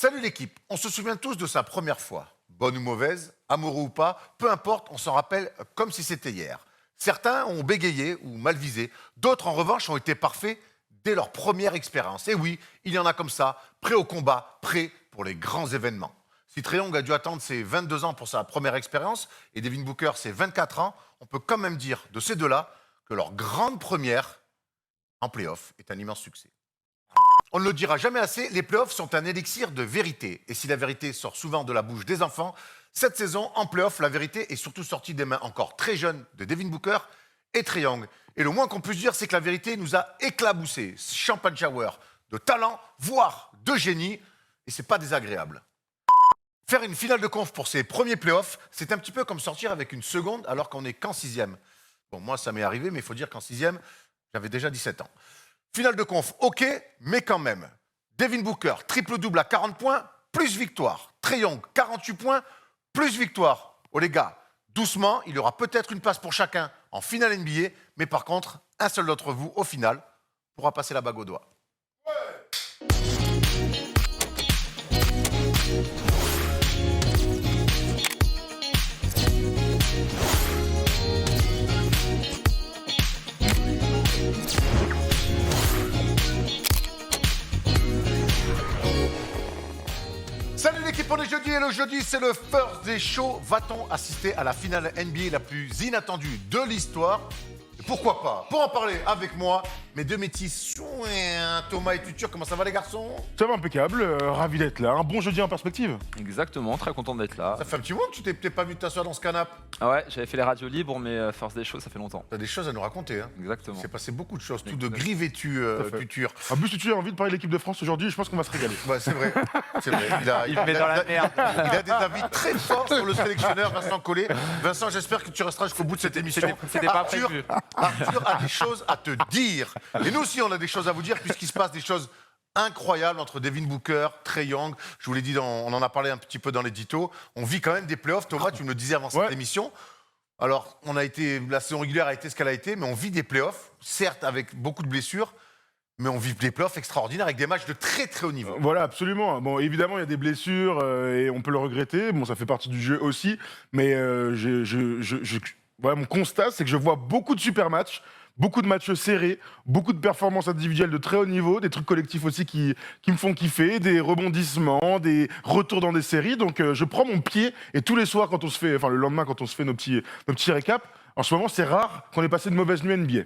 Salut l'équipe, on se souvient tous de sa première fois. Bonne ou mauvaise, amoureux ou pas, peu importe, on s'en rappelle comme si c'était hier. Certains ont bégayé ou mal visé, d'autres en revanche ont été parfaits dès leur première expérience. Et oui, il y en a comme ça, prêts au combat, prêts pour les grands événements. Si Trae Young a dû attendre ses 22 ans pour sa première expérience et Devin Booker ses 24 ans, on peut quand même dire de ces deux-là que leur grande première en play-off est un immense succès. On ne le dira jamais assez, les playoffs sont un élixir de vérité. Et si la vérité sort souvent de la bouche des enfants, cette saison, en playoffs, la vérité est surtout sortie des mains encore très jeunes de Devin Booker et Trae Young. Et le moins qu'on puisse dire, c'est que la vérité nous a éclaboussés. Champagne shower de talent, voire de génie. Et c'est pas désagréable. Faire une finale de conf pour ses premiers playoffs, c'est un petit peu comme sortir avec une seconde alors qu'on n'est qu'en sixième. Bon, moi, ça m'est arrivé, mais il faut dire qu'en sixième, j'avais déjà 17 ans. Finale de conf, ok, mais quand même. Devin Booker, triple-double à 40 points, plus victoire. Trae Young, 48 points, plus victoire. Oh les gars, doucement, il y aura peut-être une place pour chacun en finale NBA, mais par contre, un seul d'entre vous, au final, pourra passer la bague au doigt. Salut l'équipe, on est jeudi et le jeudi c'est le First Day Show. Va-t-on assister à la finale NBA la plus inattendue de l'histoire? Et pourquoi pas? Pour en parler avec moi, mes deux métis, Thomas et Tutur, comment ça va les garçons? Ça va impeccable, ravi d'être là. Un bon jeudi en perspective. Exactement, très content d'être là. Ça fait un petit moment que tu t'es peut-être pas vu t'asseoir dans ce canapé. Ah ouais, j'avais fait les radios libres, mais First Day Show, ça fait longtemps. T'as des choses à nous raconter, hein? Exactement. Il s'est passé beaucoup de choses, tout de gris vêtu, Tutur. En plus, tu as envie de parler de l'équipe de France aujourd'hui, je pense qu'on va se régaler. Ouais, c'est vrai, c'est vrai. Il me met dans la merde. Il a des avis très forts sur le sélectionneur Vincent Collet. Vincent, j'espère que tu resteras jusqu'au bout de cette émission. C'était pas Arthur, prévu. Arthur a des choses à te dire. Et nous aussi, on a des choses à vous dire, puisqu'il se passe des choses incroyables entre Devin Booker, Trae Young. Je vous l'ai dit, on en a parlé un petit peu dans l'édito. On vit quand même des playoffs. Thomas, tu me le disais avant cette émission. Alors, la saison régulière a été ce qu'elle a été, mais on vit des playoffs, certes avec beaucoup de blessures, mais on vit des playoffs extraordinaires avec des matchs de très très haut niveau. Voilà, absolument. Bon, évidemment, il y a des blessures et on peut le regretter. Bon, ça fait partie du jeu aussi. Mais voilà, mon constat, c'est que je vois beaucoup de super matchs, beaucoup de matchs serrés, beaucoup de performances individuelles de très haut niveau, des trucs collectifs aussi qui me font kiffer, des rebondissements, des retours dans des séries. Donc, je prends mon pied et tous les soirs, quand on se fait, enfin le lendemain, quand on se fait nos petits récaps, en ce moment, c'est rare qu'on ait passé de mauvaises nuits NBA.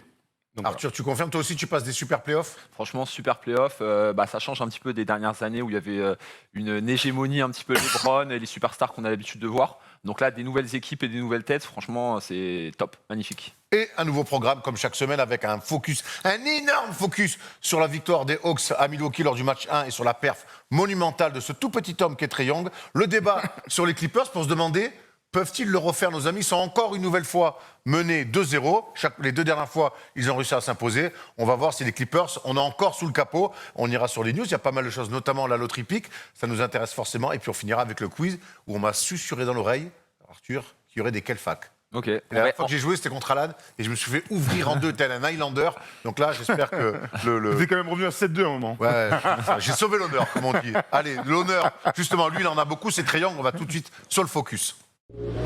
Donc, Arthur, tu confirmes, toi aussi, tu passes des super playoffs? Franchement, super playoff. Ça change un petit peu des dernières années où il y avait une hégémonie un petit peu LeBron et les superstars qu'on a l'habitude de voir. Donc là, des nouvelles équipes et des nouvelles têtes, franchement, c'est top, magnifique. Et un nouveau programme, comme chaque semaine, avec un focus, un énorme focus sur la victoire des Hawks à Milwaukee lors du match 1 et sur la perf monumentale de ce tout petit homme qu'est Trae Young. Le débat sur les Clippers pour se demander, peuvent-ils le refaire? Nos amis sont encore une nouvelle fois menés 2-0. Les deux dernières fois, ils ont réussi à s'imposer. On va voir si les Clippers, on est encore sous le capot. On ira sur les news, il y a pas mal de choses, notamment la loterie pique. Ça nous intéresse forcément. Et puis on finira avec le quiz où on m'a susurré dans l'oreille, Arthur, qu'il y aurait des Kelfak. Ok. La dernière fois que j'ai joué, c'était contre Alan, et je me suis fait ouvrir en deux tel un Highlander. Donc là, j'espère que Vous êtes quand même revenu à 7-2 à un moment. Ouais, j'ai sauvé l'honneur, comme on dit. Allez, l'honneur, justement, lui, il en a beaucoup, c'est Trae Young. On va tout de suite sur le focus.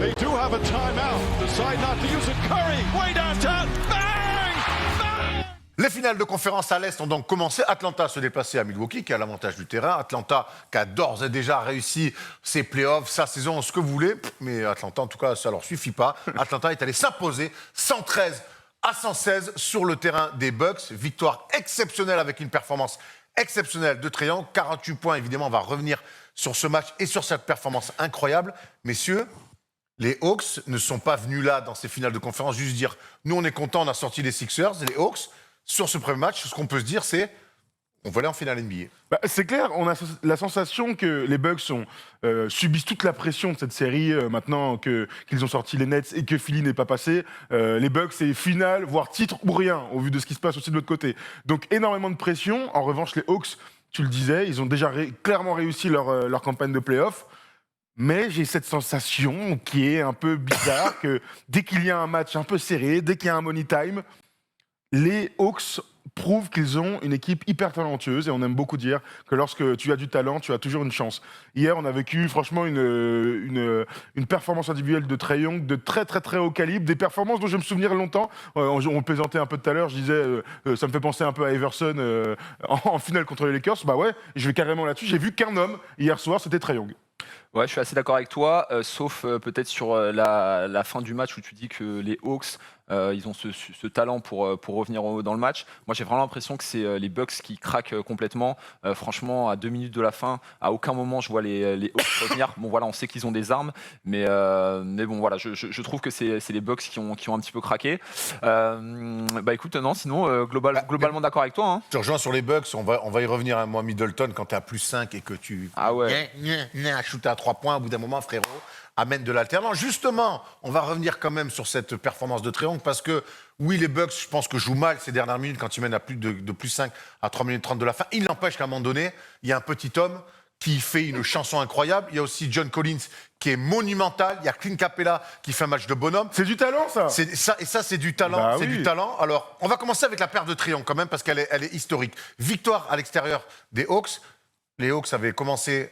They do have a timeout. Decide not to use it. Curry, way downtown. Bang! Bang! Les finales de conférence à l'Est ont donc commencé. Atlanta se déplaçait à Milwaukee, qui a l'avantage du terrain. Atlanta, qui a d'ores et déjà réussi ses playoffs, sa saison, ce que vous voulez. Mais Atlanta, en tout cas, ça leur suffit pas. Atlanta est allé s'imposer 113-116 sur le terrain des Bucks. Victoire exceptionnelle avec une performance exceptionnelle de Trae Young. 48 points, évidemment, on va revenir sur ce match et sur cette performance incroyable. Messieurs, les Hawks ne sont pas venus là, dans ces finales de conférence, juste dire « Nous, on est contents, on a sorti les Sixers ». Les Hawks, sur ce premier match, ce qu'on peut se dire, c'est « On va aller en finale NBA ». C'est clair, on a la sensation que les Bucks subissent toute la pression de cette série maintenant qu'ils ont sorti les Nets et que Philly n'est pas passé. Les Bucks, c'est finale, voire titre ou rien, au vu de ce qui se passe aussi de l'autre côté. Donc énormément de pression. En revanche, les Hawks, tu le disais, ils ont déjà clairement réussi leur campagne de play-off. Mais j'ai cette sensation qui est un peu bizarre que dès qu'il y a un match un peu serré, dès qu'il y a un money time, les Hawks prouvent qu'ils ont une équipe hyper talentueuse et on aime beaucoup dire que lorsque tu as du talent, tu as toujours une chance. Hier, on a vécu franchement une performance individuelle de Trae Young de très très très haut calibre, des performances dont je me souvenir longtemps. On plaisantait un peu tout à l'heure, je disais ça me fait penser un peu à Everson en finale contre les Lakers. Bah ouais, je vais carrément là-dessus. J'ai vu qu'un homme hier soir, c'était Trae Young. Ouais, je suis assez d'accord avec toi, sauf peut-être sur la fin du match où tu dis que les Hawks, ils ont ce talent pour revenir dans le match. Moi, j'ai vraiment l'impression que c'est les Bucks qui craquent complètement. Franchement, à 2 minutes de la fin, à aucun moment je vois les Hawks revenir. Bon, voilà, on sait qu'ils ont des armes, mais bon, voilà, je trouve que c'est les Bucks qui ont un petit peu craqué. Bah écoute, non, sinon, globalement d'accord avec toi. Hein. Je te rejoins sur les Bucks, on va y revenir à moi, Middleton, quand t'es à +5 et que tu... Ah ouais. Shooter à 3 points, au bout d'un moment, frérot, amène de l'alternance. Justement, on va revenir quand même sur cette performance de Trae Young, parce que, oui, les Bucks, je pense que jouent mal ces dernières minutes quand ils mènent à plus de +5 à 3 minutes 30 de la fin. Il n'empêche qu'à un moment donné, il y a un petit homme qui fait une chanson incroyable. Il y a aussi John Collins qui est monumental. Il y a Clint Capella qui fait un match de bonhomme. C'est du talent, ça. C'est du talent. Bah c'est oui. du talent. Alors, on va commencer avec la paire de Trae Young quand même, parce qu'elle est historique. Victoire à l'extérieur des Hawks. Les Hawks avaient commencé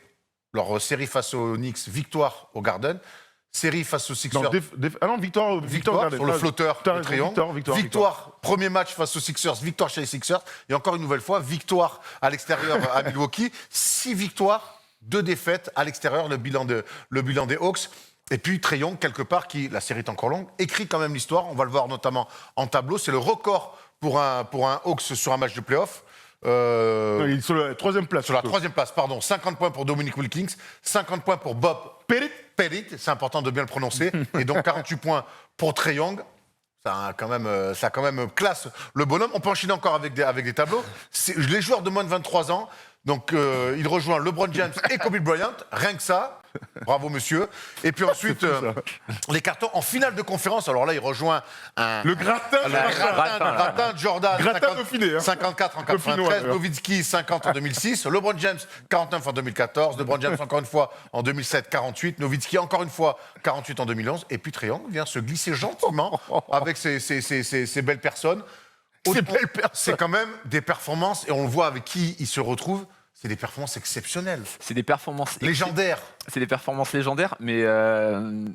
leur série face aux Knicks, victoire au Garden. Série face aux Sixers. Non, victoire Sur le flotteur de Trae Young. Victoire. Premier match face aux Sixers, victoire chez les Sixers. Et encore une nouvelle fois, victoire à l'extérieur à Milwaukee. 6 victoires, 2 défaites à l'extérieur, le bilan des Hawks. Et puis Trae Young, quelque part, la série est encore longue, écrit quand même l'histoire. On va le voir notamment en tableau. C'est le record pour un Hawks sur un match de play-off. Il est sur la troisième place. Sur la troisième place, pardon. 50 points pour Dominic Wilkins, 50 points pour Bob Pettit, c'est important de bien le prononcer, et donc 48 points pour Trae Young. Ça a quand même classe le bonhomme. On peut enchaîner encore avec des tableaux. Les joueurs de moins de 23 ans, donc il rejoint LeBron James et Kobe Bryant, rien que ça. Bravo monsieur. Et puis ensuite, les cartons en finale de conférence. Alors là, il rejoint le gratin de Jordan. Gratin Dauphiné. Hein. 54 en 93, Nowitzki 50 en 2006, LeBron James 49 en 2014, LeBron James encore une fois en 2007, 48, Nowitzki encore une fois 48 en 2011. Et puis Trae Young vient se glisser gentiment avec ces belles personnes. C'est quand même des performances, et on le voit avec qui il se retrouve. C'est des performances exceptionnelles. C'est des performances légendaires. C'est des performances légendaires, mais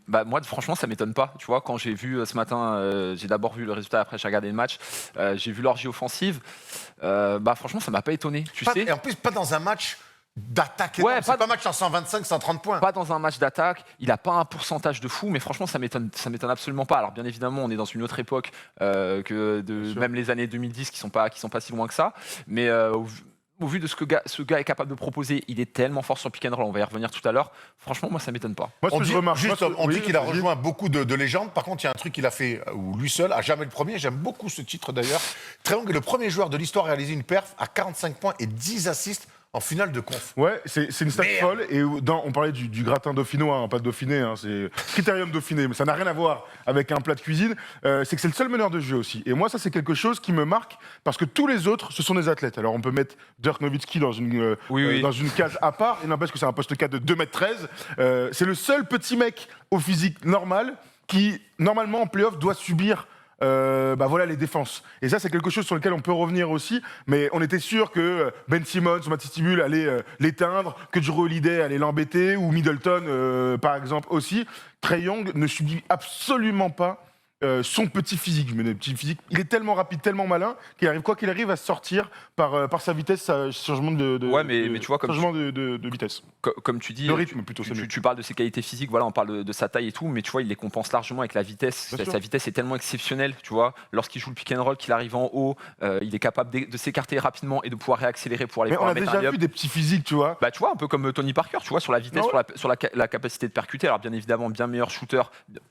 moi, franchement, ça m'étonne pas. Tu vois, quand j'ai vu ce matin, j'ai d'abord vu le résultat, après j'ai regardé le match, j'ai vu l'orgie offensive. Franchement, ça m'a pas étonné. Tu sais. Et en plus, pas dans un match d'attaque. Ouais, c'est pas un match en 125, 130 points. Pas dans un match d'attaque. Il a pas un pourcentage de fou, mais franchement, ça m'étonne absolument pas. Alors, bien évidemment, on est dans une autre époque que même les années 2010 qui sont pas si loin que ça, mais au vu de ce que ce gars est capable de proposer, il est tellement fort sur pick and roll, on va y revenir tout à l'heure. Franchement, moi, ça m'étonne pas. Moi, on dit qu'il a rejoint beaucoup de légendes. Par contre, il y a un truc qu'il a fait où lui seul, à jamais le premier. J'aime beaucoup ce titre d'ailleurs. Trae Young est le premier joueur de l'histoire à réaliser une perf à 45 points et 10 assists en finale de conf. Ouais, c'est une stat folle. Et on parlait du gratin dauphinois, hein, pas de Dauphiné, hein, c'est Critérium Dauphiné, mais ça n'a rien à voir avec un plat de cuisine. C'est que c'est le seul meneur de jeu aussi. Et moi, ça, c'est quelque chose qui me marque parce que tous les autres, ce sont des athlètes. Alors, on peut mettre Dirk Nowitzki dans une case à part. Il n'empêche que c'est un poste 4 de 2m13. C'est le seul petit mec au physique normal qui, normalement, en play-off, doit subir les défenses. Et ça, c'est quelque chose sur lequel on peut revenir aussi. Mais on était sûr que Ben Simmons ou Matisse Thybulle allaient l'éteindre, que Jrue Holiday allait l'embêter, ou Middleton, par exemple, aussi. Trae Young ne subit absolument pas son petit physique. Il est tellement rapide, tellement malin, quoi qu'il arrive à sortir par sa vitesse, sa changement mais tu vois, de vitesse. Comme tu dis, le rythme plutôt. Tu parles de ses qualités physiques, voilà, on parle de sa taille et tout, mais tu vois, il les compense largement avec la vitesse. Sa vitesse est tellement exceptionnelle, tu vois. Lorsqu'il joue le pick and roll, qu'il arrive en haut, il est capable de s'écarter rapidement et de pouvoir réaccélérer pour aller. Mais on a déjà vu des petits physiques, tu vois. Tu vois, un peu comme Tony Parker, tu vois, sur la vitesse, sur la capacité de percuter. Alors bien évidemment, bien meilleur shooter,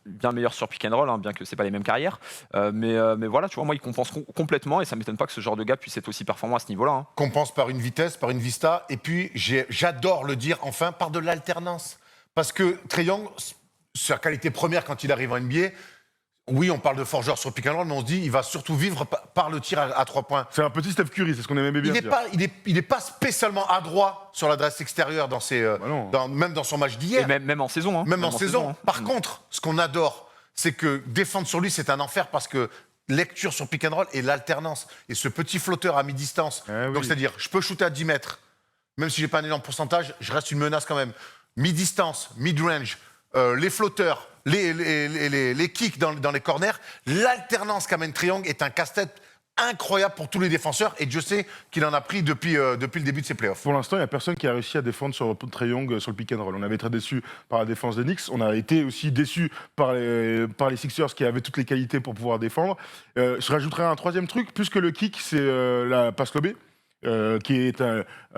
bien meilleur sur pick and roll, hein, bien que c'est pas les mêmes carrières. Mais voilà, tu vois, moi, il compense complètement et ça m'étonne pas que ce genre de gars puisse être aussi performant à ce niveau-là. Hein. Compense par une vitesse, par une vista, et puis j'adore le dire enfin, par de l'alternance. Parce que Trae Young, sa qualité première quand il arrive en NBA, oui, on parle de forgeur sur pick and roll, mais on se dit il va surtout vivre par le tir à 3 points. C'est un petit Steph Curry, c'est ce qu'on aimait bien dire. Il n'est pas spécialement adroit sur l'adresse extérieure même dans son match d'hier. Et même en saison. Hein. Même en saison. Par contre, ce qu'on adore, c'est que défendre sur lui, c'est un enfer parce que lecture sur pick and roll et l'alternance. Et ce petit flotteur à mi-distance. Donc, c'est-à-dire, je peux shooter à 10 mètres, même si j'ai pas un énorme pourcentage, je reste une menace quand même. Mi-distance, mid-range, les flotteurs, les kicks dans les corners, l'alternance qu'amène Trae Young est un casse-tête incroyable pour tous les défenseurs et Dieu sait qu'il en a pris depuis le début de ses playoffs. Pour l'instant, il n'y a personne qui a réussi à défendre sur Trae Young sur le pick and roll. On avait été déçus par la défense des Knicks. On a été aussi déçus par les Sixers qui avaient toutes les qualités pour pouvoir défendre. Je rajouterais un troisième truc, plus que le kick, c'est la passe lobée. Qui est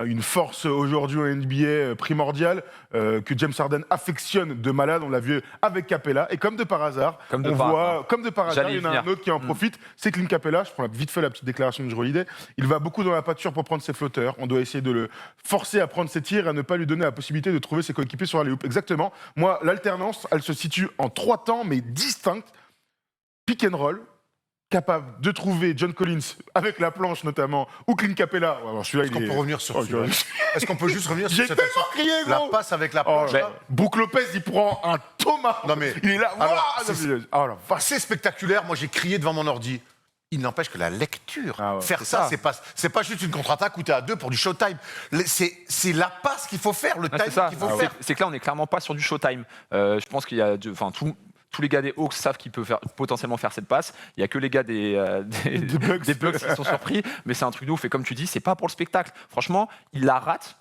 une force aujourd'hui en NBA primordiale, que James Harden affectionne de malade. On l'a vu avec Capella. Et comme de par hasard, il y en a un autre qui en profite, c'est Clint Capella. Je prends vite fait la petite déclaration de Jrue Holiday. Il va beaucoup dans la pâture pour prendre ses flotteurs. On doit essayer de le forcer à prendre ses tirs et à ne pas lui donner la possibilité de trouver ses coéquipiers sur la alley-oop. Exactement. Moi, l'alternance, elle se situe en 3 temps, mais distincts. Pick and roll, capable de trouver John Collins avec la planche notamment, ou Clint Capella. Alors Est-ce qu'on peut revenir sur Est-ce qu'on peut juste revenir sur cette action crié, la passe avec la planche là. Brook Lopez, il prend un Thomas. Non mais il est là. C'est spectaculaire. Moi, j'ai crié devant mon ordi. Il n'empêche que la lecture, faire ça, c'est pas juste une contre-attaque où tu es à 2 pour du showtime. C'est la passe qu'il faut faire, le timing qu'il faut faire. C'est que là, on n'est clairement pas sur du showtime. Je pense qu'il y a... Tous les gars des Hawks savent qu'il peut potentiellement faire cette passe. Il n'y a que les gars des Bucks qui sont surpris. Mais c'est un truc de ouf. Et comme tu dis, c'est pas pour le spectacle. Franchement, il la rate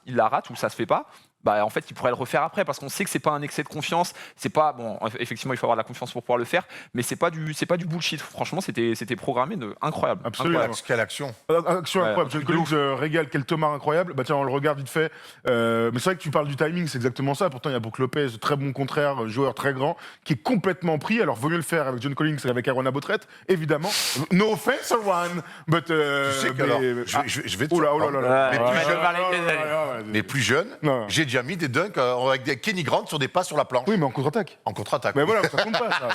ou ça se fait pas. Bah, en fait, il pourrait le refaire après parce qu'on sait que c'est pas un excès de confiance. C'est pas bon. Effectivement, il faut avoir de la confiance pour pouvoir le faire, mais c'est pas du bullshit. Franchement, c'était programmé incroyable. Absolument. Incroyable. Quelle action. Action incroyable. John Collins régale. Quel Thomas incroyable. Bah tiens, on le regarde vite fait. Mais c'est vrai que tu parles du timing, c'est exactement ça. Pourtant, il y a Brook Lopez, très bon contraire, joueur très grand, qui est complètement pris. Alors, vaut mieux le faire avec John Collins et avec Aaron Abotret, évidemment. No offense, Aaron, but. Tu sais que alors, je vais te les plus jeunes, j'ai déjà mis des dunks avec des Kenny Grant sur des passes sur la planche. Oui, mais en contre-attaque. En contre-attaque. Mais voilà, ça compte pas, ça.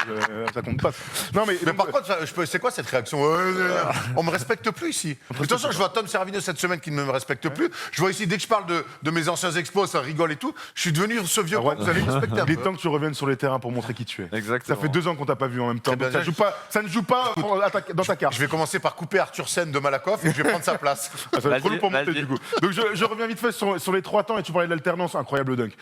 Ça compte pas. Non, mais par contre, c'est quoi cette réaction on me respecte plus ici. De toute façon, je vois Tom Servino cette semaine qui ne me respecte plus. Je vois ici, dès que je parle de mes anciens expos, ça rigole et tout. Je suis devenu ce vieux con. Vous allez me respecter un peu. Il est temps que tu reviennes sur les terrains pour montrer qui tu es. Exactement. Ça fait 2 ans qu'on t'a pas vu en même temps. Bien, ça ne joue pas dans ta carte. Je vais commencer par couper Arthur Sen de Malakoff et je vais prendre sa place. Ça va être trop lourd pour monter du coup. Donc je reviens vite fait sur les 3 temps et tu parlais de l'alternance, incroyable dunk.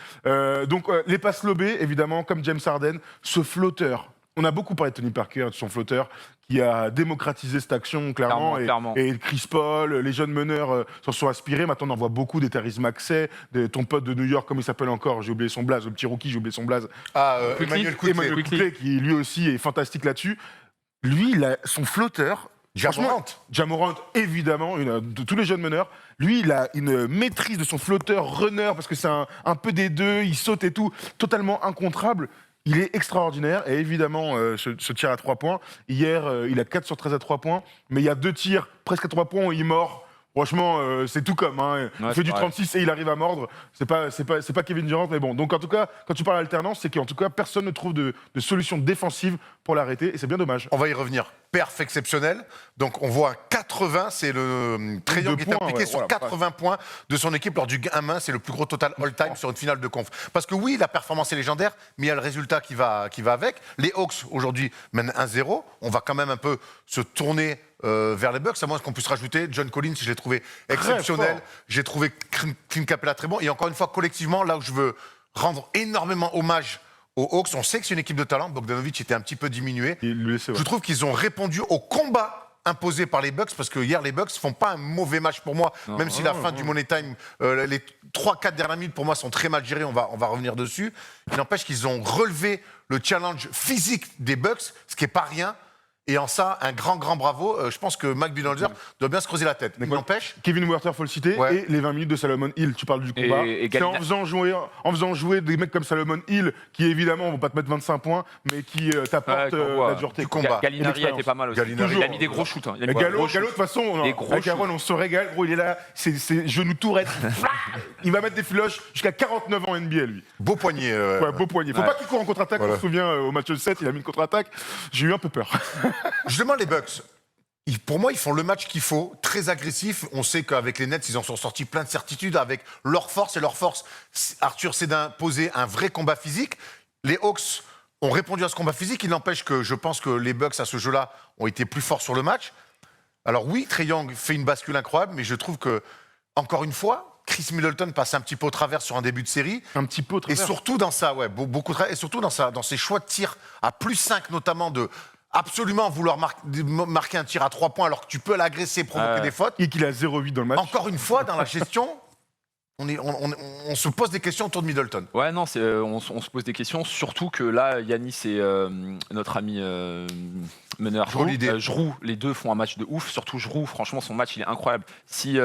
Donc les passes lobées, évidemment, comme James Harden, ce flotteur. On a beaucoup parlé de Tony Parker, de son flotteur, qui a démocratisé cette action, clairement. Et Chris Paul, les jeunes meneurs s'en sont inspirés. Maintenant, on en voit beaucoup, des Tyrese Maxey, ton pote de New York, comment il s'appelle encore, j'ai oublié son blaze, le petit rookie, j'ai oublié son blaze. Emmanuel Quickley, qui lui aussi est fantastique là-dessus. Lui, il a son flotteur. Ja Morant, évidemment, de tous les jeunes meneurs. Lui, il a une maîtrise de son flotteur runner, parce que c'est un peu des deux, il saute et tout, totalement incontrable. Il est extraordinaire et évidemment, ce tir à 3 points. Hier, il a 4 sur 13 à 3 points, mais il y a 2 tirs presque à 3 points où il mord. Franchement, c'est tout comme. Il fait du 36 et il arrive à mordre. C'est pas Kevin Durant, mais bon. Donc en tout cas, quand tu parles d'alternance, c'est qu'en tout cas, personne ne trouve de solution défensive pour l'arrêter et c'est bien dommage. On va y revenir. Perf exceptionnel. Donc on voit 80, c'est le Trae Young qui est impliqué sur 80 points de son équipe lors du gain main. C'est le plus gros total all-time sur une finale de conf. Parce que oui, la performance est légendaire, mais il y a le résultat qui va avec. Les Hawks aujourd'hui mènent 1-0. On va quand même un peu se tourner vers les Bucks, à moins qu'on puisse rajouter John Collins, je l'ai trouvé exceptionnel. J'ai trouvé Clint Capella très bon. Et encore une fois, collectivement, là où je veux rendre énormément hommage aux Hawks, on sait que c'est une équipe de talent. Bogdanovic était un petit peu diminué. Je trouve qu'ils ont répondu au combat imposé par les Bucks, parce que hier, les Bucks font pas un mauvais match pour moi, même si la fin du Money Time, les 3-4 dernières minutes pour moi sont très mal gérées, on va revenir dessus. Il n'empêche qu'ils ont relevé le challenge physique des Bucks, ce qui n'est pas rien. Et en ça, un grand bravo. Je pense que Mike Budenholzer doit bien se creuser la tête. Mais n'empêche. Kevin Huerter, faut le citer, et les 20 minutes de Solomon Hill. Tu parles du combat. C'est en faisant jouer des mecs comme Solomon Hill, qui évidemment vont pas te mettre 25 points, mais qui t'apportent la dureté du combat. Gallinari a été pas mal aussi. Il a mis des gros shoots. Gallo, de toute façon, avec Aaron, on se régale. Gros, il est là, c'est genou tourette. Il va mettre des filoches jusqu'à 49 ans NBA, lui. Beau poignet. Beau poignet. Faut pas qu'il court en contre-attaque. On se souvient, au match 7, il a mis une contre-attaque. J'ai eu un peu peur. Je demande les Bucks. Pour moi, ils font le match qu'il faut, très agressif. On sait qu'avec les Nets, ils en sont sortis plein de certitudes avec leur force. Et leur force, Arthur Sédin posait un vrai combat physique. Les Hawks ont répondu à ce combat physique. Il n'empêche que je pense que les Bucks, à ce jeu-là, ont été plus forts sur le match. Alors oui, Trae Young fait une bascule incroyable, mais je trouve que, encore une fois, Chris Middleton passe un petit peu au travers sur un début de série. Un petit peu au Et travers. surtout dans ça, ouais, beaucoup de travail. Et surtout dans ses choix de tir à plus 5, notamment, de absolument vouloir marquer un tir à 3 points alors que tu peux l'agresser, provoquer des fautes. Et qu'il a 0,8 dans le match. Encore une fois, dans la gestion, on se pose des questions autour de Middleton. Ouais, non, on se pose des questions, surtout que là, Yanis et notre ami meneur Giroud, les deux font un match de ouf. Surtout Giroud, franchement, son match, il est incroyable. Si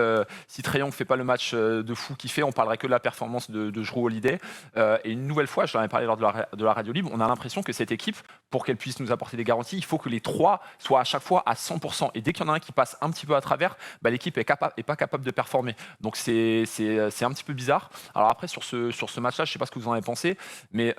Trae Young ne fait pas le match de fou qu'il fait, on parlerait que de la performance de Giroud Holiday. Et une nouvelle fois, je l'en ai parlé lors de la radio libre, on a l'impression que cette équipe, pour qu'elle puisse nous apporter des garanties, il faut que les trois soient à chaque fois à 100%. Et dès qu'il y en a un qui passe un petit peu à travers, bah, l'équipe est pas capable de performer. Donc c'est un petit peu bizarre. Alors après, sur ce match-là, je ne sais pas ce que vous en avez pensé, mais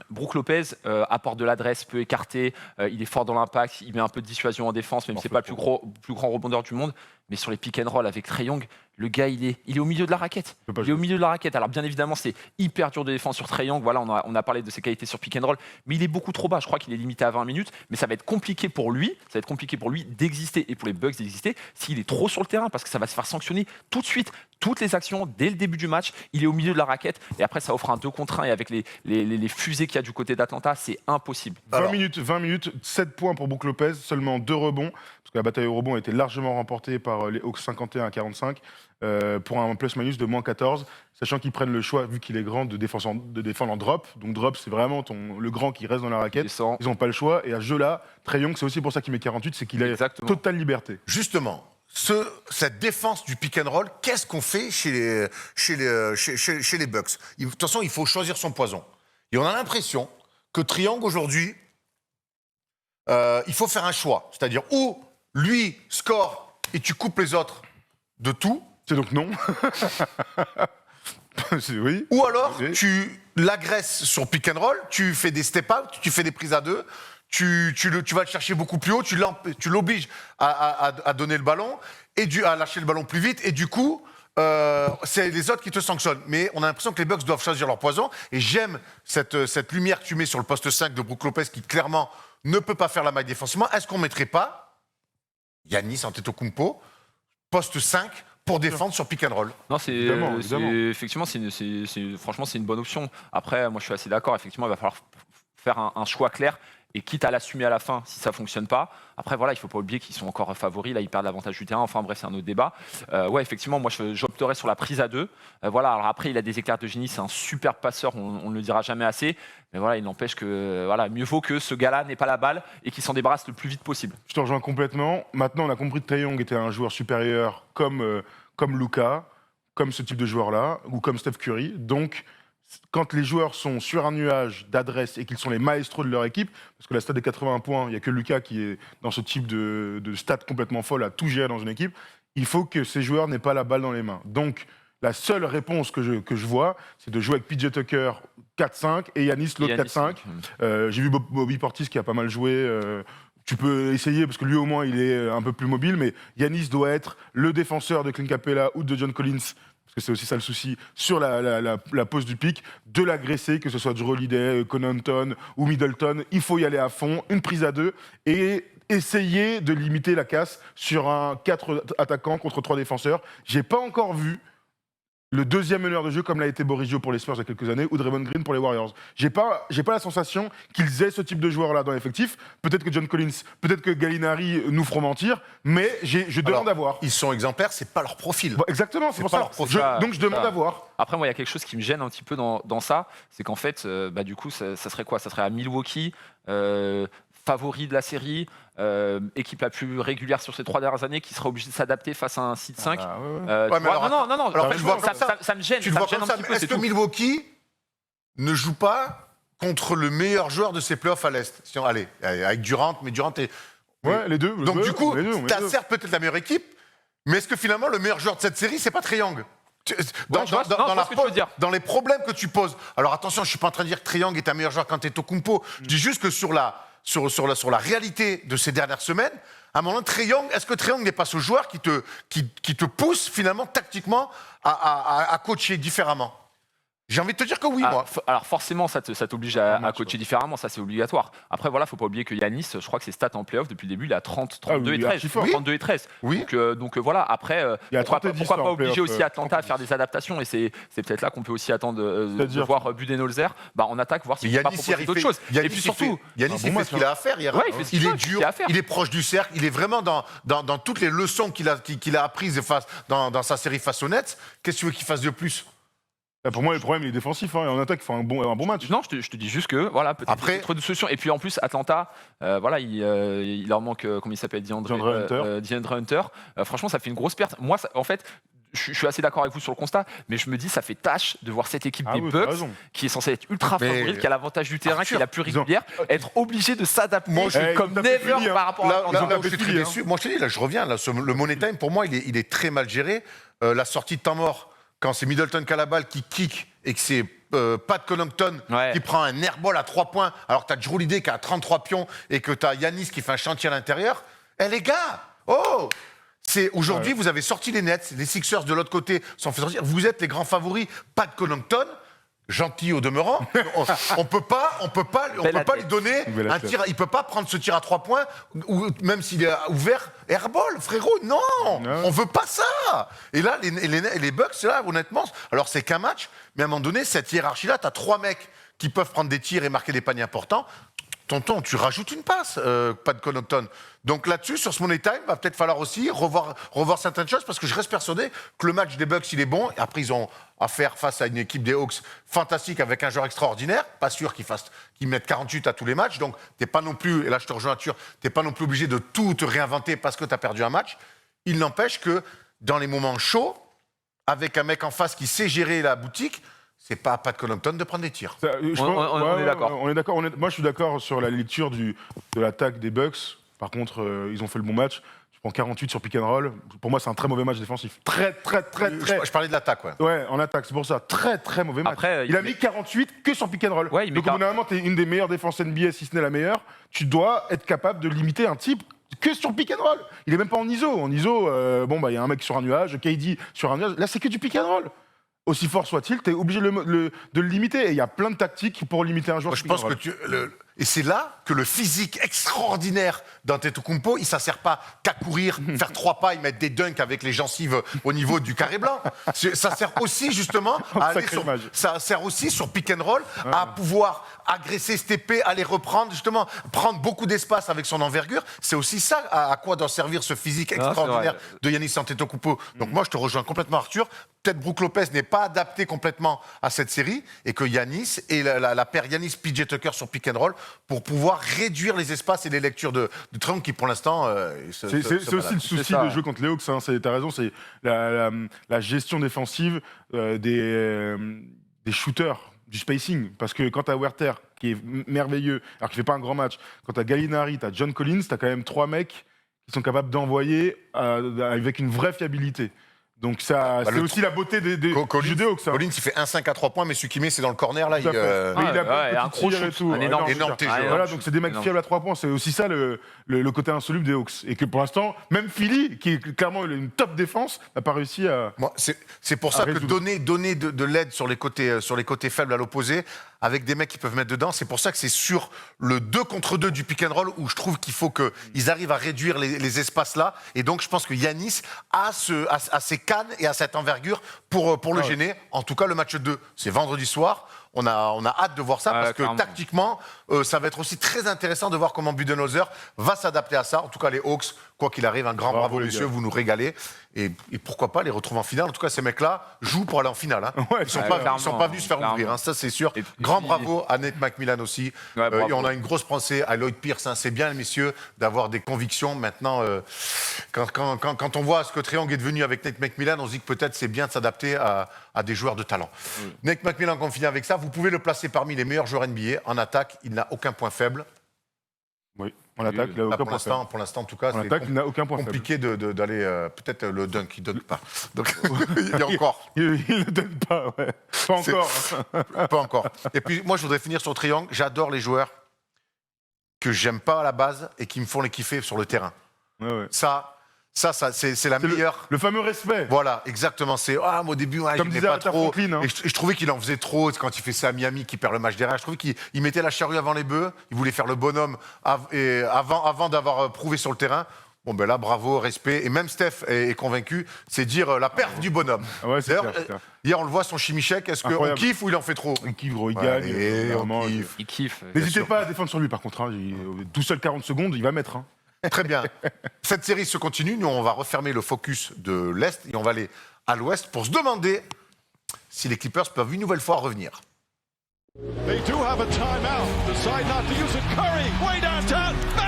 Brook Lopez apporte de l'adresse, peut écarter, il est fort dans l'impact, il met un peu de dissuasion en défense, même si ce n'est pas le plus grand rebondeur du monde. Mais sur les pick and roll avec Trae Young, le gars, il est au milieu de la raquette. Il est au milieu de la raquette. Alors bien évidemment, c'est hyper dur de défendre sur Trae Young. Voilà, on a parlé de ses qualités sur pick and roll, mais il est beaucoup trop bas. Je crois qu'il est limité à 20 minutes, mais ça va être compliqué pour lui. Ça va être compliqué pour lui d'exister et pour les Bucks d'exister s'il est trop sur le terrain, parce que ça va se faire sanctionner tout de suite. Toutes les actions dès le début du match, il est au milieu de la raquette et après ça offre un 2 contre 1 et avec les fusées qu'il y a du côté d'Atlanta, c'est impossible. 20 minutes, 7 points pour Brook Lopez, seulement 2 rebonds, parce que la bataille au rebond a été largement remportée par les Hawks 51-45, pour un plus-minus de moins 14, sachant qu'ils prennent le choix, vu qu'il est grand, de défendre en drop. Donc drop, c'est vraiment le grand qui reste dans la raquette. Ils n'ont pas le choix. Et à ce jeu-là, Trae Young, c'est aussi pour ça qu'il met 48, c'est qu'il a totale liberté. Justement, cette défense du pick and roll, qu'est-ce qu'on fait chez les Bucks? De toute façon, il faut choisir son poison. Et on a l'impression que Trae Young, aujourd'hui, il faut faire un choix. C'est-à-dire, ou lui score et tu coupes les autres de tout. C'est donc non. Oui. Ou alors, tu l'agresses sur pick and roll, tu fais des step-out, tu fais des prises à deux, tu vas le chercher beaucoup plus haut, tu l'obliges à donner le ballon, à lâcher le ballon plus vite, et du coup, c'est les autres qui te sanctionnent. Mais on a l'impression que les Bucks doivent choisir leur poison, et j'aime cette lumière que tu mets sur le poste 5 de Brook Lopez, qui clairement ne peut pas faire la maille défensivement. Est-ce qu'on ne mettrait pas Giannis Antetokounmpo, poste 5, pour défendre sur pick and roll? Non, effectivement, franchement, c'est une bonne option. Après, moi, je suis assez d'accord. Effectivement, il va falloir faire un choix clair. Et quitte à l'assumer à la fin si ça ne fonctionne pas. Après, voilà, il ne faut pas oublier qu'ils sont encore favoris. Là, ils perdent l'avantage du terrain. Enfin, bref, c'est un autre débat. Ouais, effectivement, moi, j'opterais sur la prise à 2. Voilà, alors après, il a des éclairs de génie. C'est un super passeur. On ne le dira jamais assez. Mais voilà, il n'empêche que voilà, mieux vaut que ce gars-là n'ait pas la balle et qu'il s'en débarrasse le plus vite possible. Je te rejoins complètement. Maintenant, on a compris que Trae Young était un joueur supérieur comme Luka, comme ce type de joueur-là, ou comme Steph Curry. Donc, quand les joueurs sont sur un nuage d'adresse et qu'ils sont les maestros de leur équipe, parce que la stat des 80 points, il n'y a que Luka qui est dans ce type de stat complètement folle à tout gérer dans une équipe, il faut que ces joueurs n'aient pas la balle dans les mains. Donc, la seule réponse que je vois, c'est de jouer avec PJ Tucker 4-5 et Giannis l'autre 4-5. J'ai vu Bobby Portis qui a pas mal joué. Tu peux essayer parce que lui au moins il est un peu plus mobile, mais Giannis doit être le défenseur de Clint Capella ou de John Collins, parce que c'est aussi ça le souci, sur la pose du pic, de l'agresser, que ce soit Jrue Holiday, Connaughton ou Middleton. Il faut y aller à fond, une prise à 2 et essayer de limiter la casse sur un 4 attaquants contre 3 défenseurs. J'ai pas encore vu le deuxième meneur de jeu comme l'a été Boris Dio pour les Spurs il y a quelques années ou Draymond Green pour les Warriors. J'ai pas la sensation qu'ils aient ce type de joueur-là dans l'effectif. Peut-être que John Collins, peut-être que Gallinari nous feront mentir, mais je demande à voir. Ils sont exemplaires, c'est pas leur profil. Bon, exactement, c'est pour ça. Donc je demande à voir. Après, moi, il y a quelque chose qui me gêne un petit peu dans ça, c'est qu'en fait, du coup, ça serait quoi? Ça serait à Milwaukee, favori de la série, équipe la plus régulière sur ces 3 dernières années, qui serait obligée de s'adapter face à un seed 5. Non, ça me gêne. Tu le vois comme ça. Est-ce que Milwaukee ne joue pas contre le meilleur joueur de ses playoffs à l'Est? Allez, avec Durant, mais Durant est... Ouais, les deux. Donc du coup, tu as certes peut-être la meilleure équipe, mais est-ce que finalement, le meilleur joueur de cette série, c'est pas Trae Young? Dans les problèmes que tu poses. Alors attention, je ne suis pas en train de dire que Trae Young est un meilleur joueur qu'Antetokounmpo. Je dis juste que sur la réalité de ces dernières semaines, à un moment, est-ce que Trae Young n'est pas ce joueur qui te pousse finalement tactiquement à coacher différemment? J'ai envie de te dire que oui, Ah, moi. alors forcément, ça t'oblige à coacher différemment, ça c'est obligatoire. Après voilà, faut pas oublier que Yanis, je crois que ses stats en playoff depuis le début, il a 30, 32 oui, et il est 13. archi fort. 32 et 13. Oui. Donc voilà, après, Il y a pourquoi 30 et 10 pas en obliger playoff, aussi Atlanta à faire des adaptations, et c'est peut-être là qu'on peut aussi attendre de C'est-à-dire voir Budenholzer en attaque, voir s'il peut pas Yanis, proposer d'autres choses. Et puis surtout, Yanis, il fait ce qu'il a à faire hier. Ouais, il fait ce qu'il est a, ce dur, qu'il a à faire. il est proche du cercle, il est vraiment dans toutes les leçons qu'il a apprises dans sa série face aux Nets. Qu'est-ce que tu veux qu'il fasse de plus? Pour moi, le problème, il est défensif. Hein, et en attaque, il faut un bon match. non, je te dis juste que voilà, peut-être Après- trop de solutions. Et puis en plus, Atlanta, voilà, il leur manque, comment il s'appelle, DeAndre Hunter. Franchement, ça fait une grosse perte. Moi, en fait, je suis assez d'accord avec vous sur le constat, mais je me dis, ça fait tâche de voir cette équipe des oui, t'as Bucks, raison. qui est censée être ultra Mais- favorite, qui a l'avantage du terrain, qui est la plus ils ont- régulière, être obligée de s'adapter Moi, je- comme ils ont tapé never Philly, hein. par rapport à Là, Atlanta. là où je suis très Philly, hein. déçu. Moi, je te dis, là, je reviens. Là, le Money Time, pour moi, il est très mal géré. La sortie de temps mort, quand c'est Middleton qui a la balle, qui kick, et que c'est Pat Connaughton Ouais. qui prend un airball à 3 points, alors que tu as Drew Holiday qui a 33 pions, et que tu as Yanis qui fait un chantier à l'intérieur. Eh les gars, oh, aujourd'hui, vous avez sorti les Nets, les Sixers de l'autre côté sont fait sortir. Vous êtes les grands favoris. Pat Connaughton, gentil au demeurant, on peut pas lui donner Belle un athlète. tir. Il peut pas prendre ce tir à 3 points, ou même s'il est ouvert, airball, frérot. Non, on veut pas ça. Et là, les Bucks, là, honnêtement, alors c'est qu'un match, mais à un moment donné, cette hiérarchie-là, tu as 3 mecs qui peuvent prendre des tirs et marquer des paniers importants. Tonton, tu rajoutes une passe, pas de Connaughton. Donc là-dessus, sur ce Money Time, va peut-être falloir aussi revoir certaines choses, parce que je reste persuadé que le match des Bucks, il est bon. Et après, ils ont à faire face à une équipe des Hawks fantastique, avec un joueur extraordinaire. Pas sûr qu'ils mettent 48 à tous les matchs. Donc, t'es pas non plus, et là je te rejoins, Arthur, t'es pas non plus obligé de tout te réinventer parce que tu as perdu un match. Il n'empêche que dans les moments chauds, avec un mec en face qui sait gérer la boutique, c'est pas à Pat Connaughton de prendre des tirs. On est d'accord. On est d'accord. Moi, je suis d'accord sur la lecture de l'attaque des Bucks. Par contre, ils ont fait le bon match. Tu prends 48 sur pick and roll. Pour moi, c'est un très mauvais match défensif. Très. Je parlais de l'attaque, ouais. Ouais, en attaque, c'est pour ça. Très mauvais match. Après, il a mis 48 que sur pick and roll. Ouais, il met Donc, au bout d'un moment, t'es une des meilleures défenses NBA, si ce n'est la meilleure. Tu dois être capable de limiter un type que sur pick and roll. Il est même pas en ISO. En ISO, il y a un mec sur un nuage, KD sur un nuage. Là, c'est que du pick and roll. Aussi fort soit-il, tu es obligé de le limiter. Et il y a plein de tactiques pour limiter un joueur. Moi, je pense que et c'est là que le physique extraordinaire d'Antetokounmpo, il ne sert pas qu'à courir, faire 3 pas et mettre des dunks avec les gencives au niveau du carré blanc. Ça sert aussi justement à aller Sacrée sur, image. ça sert aussi sur pick and roll à pouvoir agresser cette épée, aller reprendre, justement, prendre beaucoup d'espace avec son envergure. C'est aussi ça à quoi doit servir ce physique extraordinaire de Giannis Antetokounmpo. Donc moi, je te rejoins complètement, Arthur. Peut-être Brook Lopez n'est pas adapté complètement à cette série et que Giannis et la paire Giannis-PJ Tucker sur pick and roll pour pouvoir réduire les espaces et les lectures de Trump qui, pour l'instant, C'est aussi le souci ça. de jeu contre les Hawks. T'as raison, c'est la gestion défensive des shooters, du spacing. Parce que quand t'as Werther, qui est merveilleux, alors qu'il fait pas un grand match, quand t'as Gallinari, t'as John Collins, t'as quand même 3 mecs qui sont capables d'envoyer avec une vraie fiabilité. Donc ça, c'est aussi la beauté des jeux des Hawks. Collins, il fait 1-5 à 3 points, mais celui qui met, c'est dans le corner, là. Tout à fait. Mais il a plein de un petits gros tirs et shoot, tout. un énorme énorme shoot. TG. Voilà, donc c'est des mecs Énorme. fiables à 3 points. C'est aussi ça le côté insoluble des Hawks. Et que pour l'instant, même Philly, qui est clairement une top défense, n'a pas réussi à. Moi, c'est pour ça que résoudre. donner de l'aide sur les côtés faibles à l'opposé, avec des mecs qui peuvent mettre dedans, c'est pour ça que c'est sur le 2 contre 2 du pick and roll où je trouve qu'il faut qu'ils arrivent à réduire les espaces là. Et donc, je pense que Giannis a ces cannes et a cette envergure pour le gêner. En tout cas, le match 2, c'est vendredi soir. On a hâte de voir ça parce que clairement. tactiquement, ça va être aussi très intéressant de voir comment Budenholzer va s'adapter à ça. En tout cas, les Hawks, quoi qu'il arrive, un grand bravo, les messieurs, gars. vous nous régalez. Et pourquoi pas les retrouver en finale. En tout cas, ces mecs-là jouent pour aller en finale. Hein. Ouais, Ils ne sont, clairement, pas venus se faire clairement. ouvrir, hein, ça c'est sûr. Et puis- Grand bravo à Nate McMillan aussi. Ouais, bravo. Et on a une grosse pensée à Lloyd Pierce. Hein. C'est bien, messieurs, d'avoir des convictions. Maintenant, quand on voit ce que Triangle est devenu avec Nate McMillan, on se dit que peut-être c'est bien de s'adapter à des joueurs de talent. Nate McMillan, qu'on finit avec ça, vous pouvez le placer parmi les meilleurs joueurs NBA. En attaque, il n'a aucun point faible. Oui, en attaque, il n'a Là, aucun point faible. pour l'instant, en tout cas, En c'est attaque, il n'a aucun point faible. compliqué d'aller. Peut-être le dunk, il ne dunk pas. Donc, il y a encore. Il ne le donne pas, ouais. Pas C'est- encore. Pas encore. Et puis, moi, je voudrais finir sur Triangle. J'adore les joueurs que j'aime pas à la base et qui me font les kiffer sur le terrain. Ouais, ouais. Ça, Ça c'est la C'est meilleure. le fameux respect. Voilà, exactement. C'est moi, au début, je Comme n'aimais disait pas Aretha trop. Franklin, hein. Et je trouvais qu'il en faisait trop quand il fait ça à Miami, qu'il perd le match derrière. Je trouvais qu'il mettait la charrue avant les bœufs. Il voulait faire le bonhomme avant d'avoir prouvé sur le terrain. Bon, ben là, bravo, respect. Et même Steph est convaincu. C'est dire la perf du bonhomme. Ah ouais, c'est D'ailleurs, clair, c'est clair. hier, on le voit, son chimichek. Est-ce qu'on Incroyable. kiffe ou il en fait trop? Il kiffe, gros, il Ouais, gagne. et on vraiment, kiffe. Il kiffe. N'hésitez sûr. pas à défendre sur lui, par contre. Hein. Tout seul 40 secondes, il va mettre. Hein. Très bien. Cette série se continue. Nous, on va refermer le focus de l'Est et on va aller à l'Ouest pour se demander si les Clippers peuvent une nouvelle fois revenir. They do have a timeout. Decide not to use it. Curry, way downtown. Bang!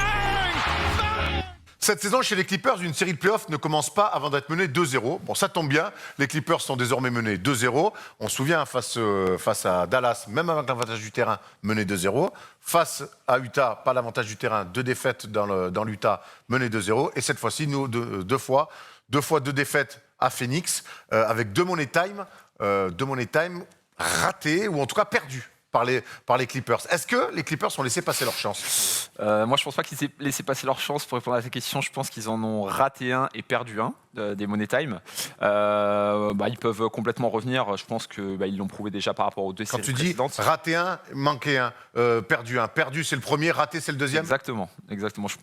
Bang! Cette saison, chez les Clippers, une série de playoffs ne commence pas avant d'être menée 2-0. Bon, ça tombe bien. Les Clippers sont désormais menés 2-0. On se souvient, face à Dallas, même avec l'avantage du terrain, menés 2-0. Face à Utah, pas l'avantage du terrain, 2 défaites dans l'Utah, menés 2-0. Et cette fois-ci, nous, deux fois deux défaites à Phoenix, avec deux money time ratés, ou en tout cas perdus par les Clippers. Est-ce que les Clippers ont laissé passer leur chance? Moi, je pense pas qu'ils aient laissé passer leur chance pour répondre à cette question. Je pense qu'ils en ont raté un et perdu un des Money Time. Ils peuvent complètement revenir. Je pense qu'ils l'ont prouvé déjà par rapport aux deux Quand séries tu dis précédentes. raté un, manqué un, perdu un. Perdu, c'est le premier, raté, c'est le deuxième. Exactement.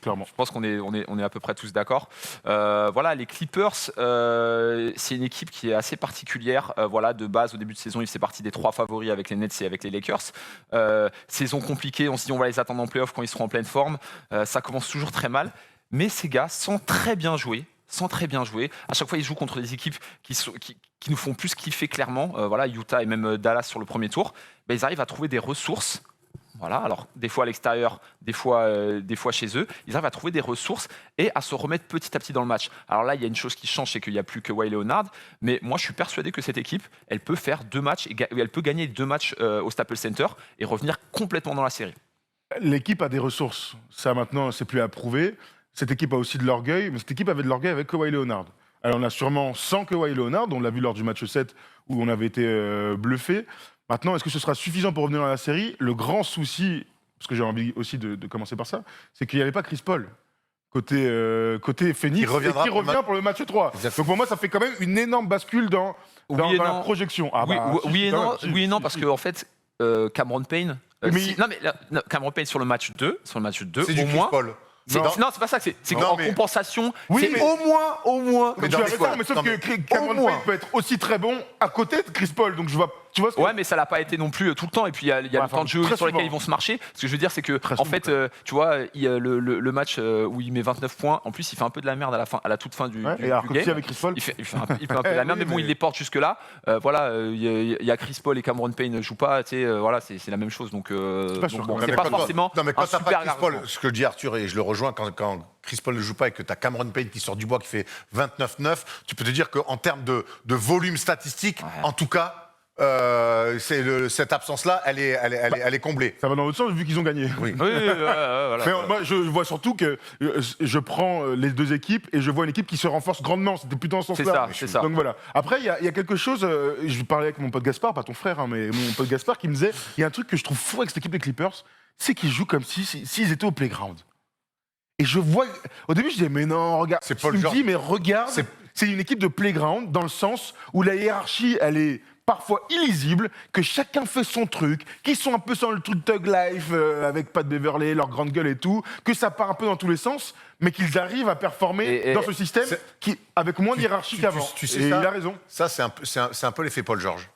Clairement. Je pense qu'on est à peu près tous d'accord. Voilà, les Clippers, c'est une équipe qui est assez particulière. Voilà, de base, au début de saison, ils faisaient partie des 3 favoris avec les Nets et avec les Lakers. Saison compliquée, on se dit on va les attendre en playoff quand ils seront en pleine forme. Ça commence toujours très mal. Mais ces gars sont très bien joués. À chaque fois, ils jouent contre des équipes qui nous font plus kiffer clairement. Voilà, Utah et même Dallas sur le premier tour. Ils arrivent à trouver des ressources. Voilà, alors des fois à l'extérieur, des fois chez eux, ils arrivent à trouver des ressources et à se remettre petit à petit dans le match. Alors là, il y a une chose qui change, c'est qu'il n'y a plus que Kawhi Leonard, mais moi je suis persuadé que cette équipe, elle peut faire 2 matchs, elle peut gagner 2 matchs au Staples Center et revenir complètement dans la série. L'équipe a des ressources. Ça, maintenant, c'est plus à prouver. Cette équipe a aussi de l'orgueil, mais cette équipe avait de l'orgueil avec Kawhi Leonard. Alors, on a sûrement sans Kawhi Leonard, on l'a vu lors du match 7 où on avait été bluffé. Maintenant, est-ce que ce sera suffisant pour revenir dans la série? Le grand souci, parce que j'ai envie aussi de commencer par ça, c'est qu'il n'y avait pas Chris Paul côté Phoenix, Qui reviendra et qui revient pour le match 3. Exactement. Donc pour moi, ça fait quand même une énorme bascule dans Oui et la non. projection. Oui et non, parce qu'en fait, Cameron Payne... Cameron Payne sur le match 2, C'est au du Chris moins... Paul. Non, c'est pas ça, c'est Non, qu'en mais- compensation, Oui, c'est mais- au moins... Mais Tu dans as les raison, fois- mais sauf non, que mais- Cameron au moins. Payne peut être aussi très bon à côté de Chris Paul. Donc tu vois ce que... Ouais, mais ça l'a pas été non plus tout le temps. Et puis il y a le temps de jeu très sur lesquels souvent. ils vont se marcher. Ce que je veux dire, c'est que Très en souvent, fait, tu vois, le match où il met 29 points, en plus, il fait un peu de la merde à la toute fin du Et alors du que game. si avec Chris Paul, Il fait un peu de la merde, Oui, mais bon, mais- il les porte jusque là. Voilà, il y a Chris Paul et Cameron Payne ne jouent pas. Tu sais, voilà, c'est la même chose. Donc, pas sûr, bon, quand c'est même. pas quand toi- forcément Non, mais quand un t'as super pas Chris Paul, argument. ce que dit Arthur, et je le rejoins, quand Chris Paul ne joue pas et que tu as Cameron Payne qui sort du bois, qui fait 29-9, tu peux te dire qu'en termes de volume statistique, en tout cas, cette absence-là, elle est comblée. ça va dans l'autre sens vu qu'ils ont gagné. Oui. Oui, voilà. Mais moi, je vois surtout que je prends les deux équipes et je vois une équipe qui se renforce grandement. C'était plutôt dans ce sens-là. C'est ça. Donc voilà. Après, il y a quelque chose. Je parlais avec mon pote Gaspard, pas ton frère, hein, mais mon pote Gaspard, qui me disait il y a un truc que je trouve fou avec cette équipe des Clippers, c'est qu'ils jouent comme s'ils étaient au playground. Et je vois. Au début, je disais mais non, regarde. C'est Paul Il me George. dit mais regarde. C'est une équipe de playground dans le sens où la hiérarchie, elle est parfois illisible, que chacun fait son truc, qu'ils sont un peu sur le truc Thug Life avec Pat Beverley, leur grande gueule et tout, que ça part un peu dans tous les sens, mais qu'ils arrivent à performer Et- dans ce système qui, avec moins de hiérarchie qu'avant. tu sais Et ça il a raison. Ça, c'est un peu l'effet Paul George.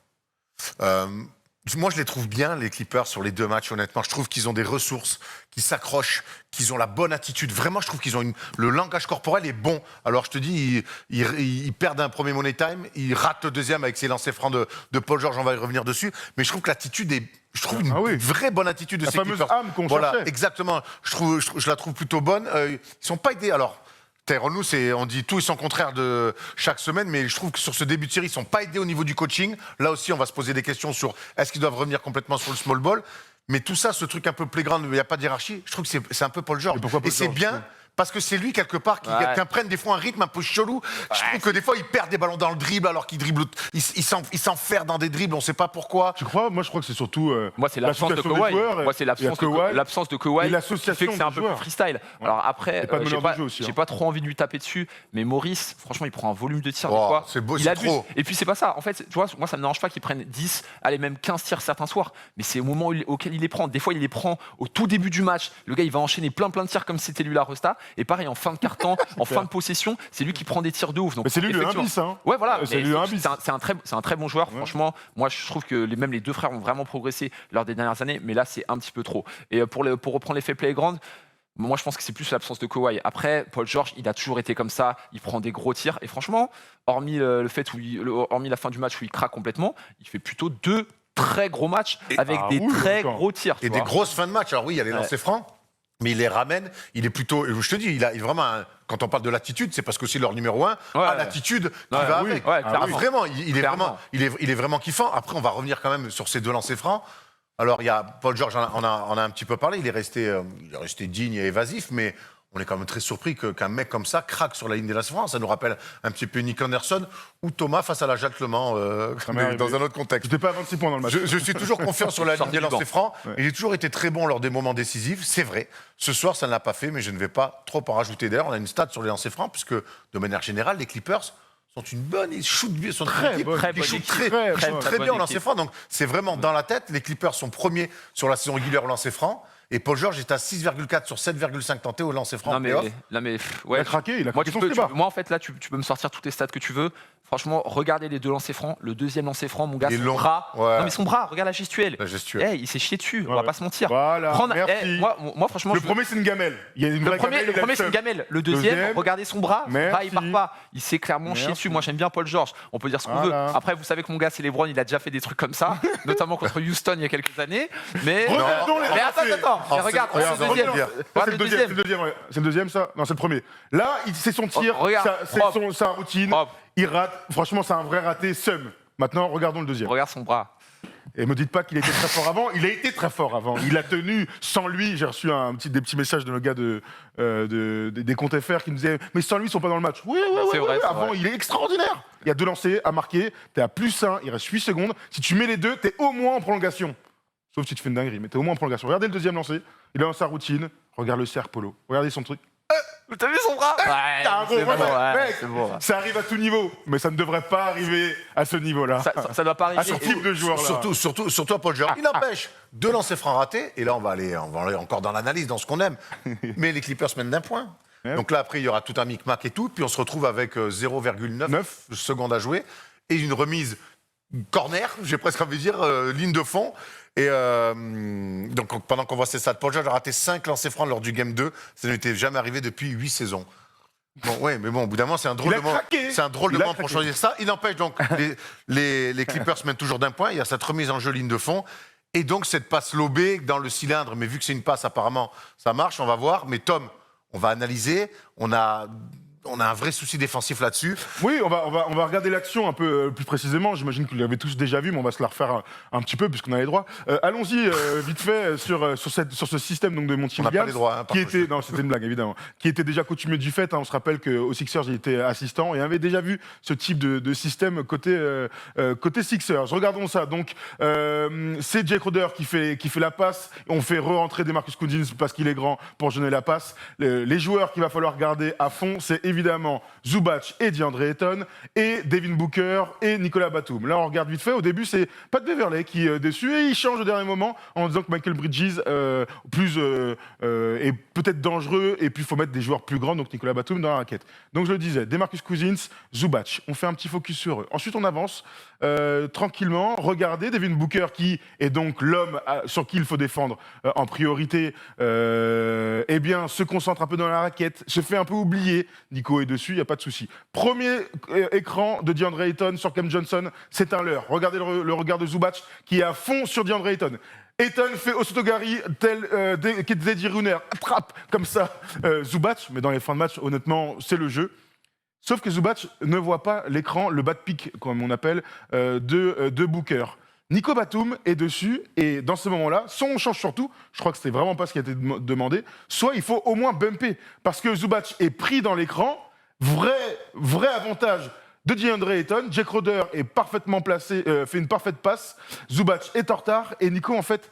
Moi, je les trouve bien, les Clippers, sur les 2 matchs, honnêtement. Je trouve qu'ils ont des ressources, qu'ils s'accrochent, qu'ils ont la bonne attitude. Vraiment, je trouve qu'ils ont le langage corporel est bon. Alors, je te dis, ils perdent un premier Money Time, ils ratent le deuxième avec ses lancers francs de Paul George, on va y revenir dessus. Mais je trouve que l'attitude est... Je trouve une oui. vraie bonne attitude de La ces fameuse Clippers. âme qu'on Voilà, cherchait. exactement. Je la trouve plutôt bonne. Ils sont pas aidés. Alors, Tyrone Lue, on dit tout et son contraire de chaque semaine, mais je trouve que sur ce début de série, ils ne sont pas aidés au niveau du coaching. Là aussi, on va se poser des questions sur est-ce qu'ils doivent revenir complètement sur le small ball. Mais tout ça, ce truc un peu playground, il n'y a pas de hiérarchie, je trouve que c'est un peu Paul George. Et pourquoi Paul c'est George, bien parce que c'est lui, quelque part, qui prenne des fois un rythme un peu chelou. Je trouve que des fois, il perd des ballons dans le dribble, alors qu'il dribble. Il s'enferme dans des dribbles, on ne sait pas pourquoi. Tu crois? Moi, je crois que c'est surtout. Moi, c'est l'absence de situation des Kawhi. joueurs, Moi, c'est l'absence de Kawhi et qui l'association fait que c'est un des peu plus joueurs. freestyle. Alors après, Et pas de meneur de jeu aussi, j'ai hein. pas trop envie de lui taper dessus, mais Maurice, franchement, il prend un volume de tir des Oh, fois. c'est beau, Il c'est abuse. trop. Et puis c'est pas ça. En fait, tu vois, moi, ça me dérange pas qu'il prenne 10, allez, même 15 tirs certains soirs. Mais c'est au moment auquel il les prend. Des fois, il les prend au tout début du match. Le gars, il va enchaîner plein de tirs comme si c'était lui la resta. Et pareil, en fin de quart-temps, en fin de possession, c'est lui qui prend des tirs de ouf. Donc, Mais c'est lui le effectivement- 1-bis, hein. Ouais, voilà. C'est Mais lui un bis. c'est un très bon joueur. Franchement, moi, je trouve que même les deux frères ont vraiment progressé lors des dernières années. Mais là, c'est un petit peu trop. Et pour reprendre l'effet playground, moi, je pense que c'est plus l'absence de Kawhi. Après, Paul George, il a toujours été comme ça. Il prend des gros tirs. Et franchement, hormis le fait hormis la fin du match où il craque complètement, il fait plutôt 2 très gros matchs avec Ah des oui, très d'accord. gros tirs. Et tu des vois. grosses fins de match. Alors oui, il y a les lancers francs, mais il les ramène. Il est plutôt. Je te dis, il a vraiment. Quand on parle de l'attitude, c'est parce que c'est leur numéro 1 à l'attitude qui Ouais, va oui, avec. ouais, Ah, clairement. vraiment, il est Clairement. vraiment, il est vraiment kiffant. Après, on va revenir quand même sur ces 2 lancers francs. Alors, il y a Paul George, on a un petit peu parlé. Il est resté digne et évasif, mais on est quand même très surpris qu'un mec comme ça craque sur la ligne des lancers francs. Ça nous rappelle un petit peu Nick Anderson ou Thomas face à la Jacques Le Mans m'est dans arrivé. un autre contexte. J'étais pas à 26 points dans le match. Je suis toujours confiant sur la ligne des lancers francs. Ouais. Il a toujours été très bon lors des moments décisifs, c'est vrai. Ce soir, ça ne l'a pas fait, mais je ne vais pas trop en rajouter. D'ailleurs, on a une stat sur les lancers francs, puisque de manière générale, les Clippers sont une bonne, ils shootent bien, sont Très une équipe bonne qui équipe. shoot Très très, bonne. shoot très Bonne bien au lancer équipe. franc. Donc, c'est vraiment dans la tête. Les Clippers sont premiers sur la saison régulière au lancer franc. Et Paul George est à 6,4 sur 7,5 tentés au lancer franc. Non, en mais, playoff. là, mais Il a craqué, il a moi, craqué son slip. moi, en fait, là, tu peux me sortir toutes les stats que tu veux. Franchement, regardez les 2 lancers francs. Le deuxième lancer franc, mon gars, Il est son long. bras. Ouais. Non, mais son bras, regarde la gestuelle. La gestuelle. Il s'est chié dessus, on Ouais. va pas se mentir. Voilà, merci. Moi, franchement, Le premier, c'est une gamelle. Il y a une le vraie premier, gamelle, il a c'est seum. une gamelle. Le deuxième, Deuxième. regardez son bras. Son bras, il part Merci. pas. Il s'est clairement chié Merci. dessus. Moi, j'aime bien Paul George. On peut dire ce qu'on Voilà. veut. Après, vous savez que mon gars, c'est LeBron. Il a déjà fait des trucs comme ça, notamment contre Houston il y a quelques années. Mais, Regardons les mais lancers. attends. Oh, Mais regarde, c'est- regarde le regarde, deuxième. regarde. Ça, Regarde c'est le deuxième, ouais. C'est le deuxième, ça? Non, c'est le premier. Là, c'est son tir, Oh, regarde, c'est propre. sa routine. Propre. Il rate. Franchement, c'est un vrai raté. Seum. Maintenant, regardons le deuxième. Regarde son bras. Et me dites pas qu'il était très fort avant. Il a été très fort avant. Il a tenu sans lui. J'ai reçu des petits messages de nos gars des comptes FR qui me disaient mais sans lui, ils sont pas dans le match. Oui, C'est vrai, c'est avant, vrai. il est extraordinaire. Il y a 2 lancers à marquer. T'es à +1. Il reste 8 secondes. Si tu mets les 2, t'es au moins en prolongation. Sauf si tu fais une dinguerie, mais t'es au moins en prolongation. Regardez le deuxième lancé. Il est dans sa routine. Regarde le cerf polo. Regardez son truc. T'as vu son bras? T'as un gros c'est bon, bras, ouais, mec. c'est bon. Ça arrive à tout niveau, mais ça ne devrait pas arriver à ce niveau-là. Ça doit pas À arriver. ce type de joueur-là. Surtout à Paul George. Il empêche 2 lancers francs ratés. Et là, on va aller encore dans l'analyse, dans ce qu'on aime. Mais les Clippers mènent d'1 point. Ouais. Donc là, après, il y aura tout un micmac et tout. Puis on se retrouve avec 0,9 secondes à jouer. Et une remise corner, j'ai presque envie de dire, ligne de fond. Et donc, pendant qu'on voit ces stats, Paul George a raté 5 lancers francs lors du Game 2. Ça n'était jamais arrivé depuis 8 saisons. Bon, ouais, mais bon, au bout d'un moment, c'est un drôle Il a de moment. craqué. C'est un drôle de Il a moment pour craqué. choisir ça. Il n'empêche donc, les Clippers mènent toujours d'1 point. Il y a cette remise en jeu ligne de fond. Et donc, cette passe lobée dans le cylindre. Mais vu que c'est une passe, apparemment, ça marche. On va voir. Mais Tom, on va analyser. On a un vrai souci défensif là-dessus. Oui, on va regarder l'action un peu plus précisément. J'imagine que vous l'avez tous déjà vu, mais on va se la refaire un petit peu puisqu'on a les droits. Allons-y vite fait sur ce système donc, de Monty On n'a pas Williams. les droits, hein, par contre. Non, c'était une blague évidemment. Qui était déjà coutumier du fait. Hein. On se rappelle qu'aux Sixers, il était assistant et avait déjà vu ce type de système côté Sixers. Regardons ça. Donc, c'est Jay Crowder qui fait la passe. On fait re-rentrer DeMarcus Cousins parce qu'il est grand pour jeûner la passe. Les joueurs qu'il va falloir garder à fond, c'est évidemment Zubac et DeAndre Ayton et Devin Booker et Nicolas Batum. Là, on regarde vite fait. Au début, c'est Pat Beverley qui est déçu et il change au dernier moment en disant que Michael Bridges est peut-être dangereux et puis il faut mettre des joueurs plus grands, donc Nicolas Batum dans la raquette. Donc je le disais, DeMarcus Cousins, Zubac. On fait un petit focus sur eux. Ensuite, on avance tranquillement. Regardez Devin Booker qui est donc l'homme sur qui il faut défendre en priorité. Eh bien, se concentre un peu dans la raquette, se fait un peu oublier. Nico est dessus, il n'y a pas de souci. Premier écran de DeAndre Ayton sur Cam Johnson, c'est un leurre. Regardez le regard de Zubac qui est à fond sur DeAndre Ayton. Ayton fait Osotogari tel Zeddy Runner, attrape comme ça Zubac, mais dans les fins de match, honnêtement, c'est le jeu. Sauf que Zubac ne voit pas l'écran, le bad pick, comme on appelle, de Booker. Nico Batum est dessus, et dans ce moment-là, soit on change surtout, je crois que c'était vraiment pas ce qui a été demandé, soit il faut au moins bumper, parce que Zubac est pris dans l'écran, vrai avantage de DeAndre Ayton, Jack Crowder est parfaitement placé, fait une parfaite passe, Zubac est en retard, et Nico, en fait,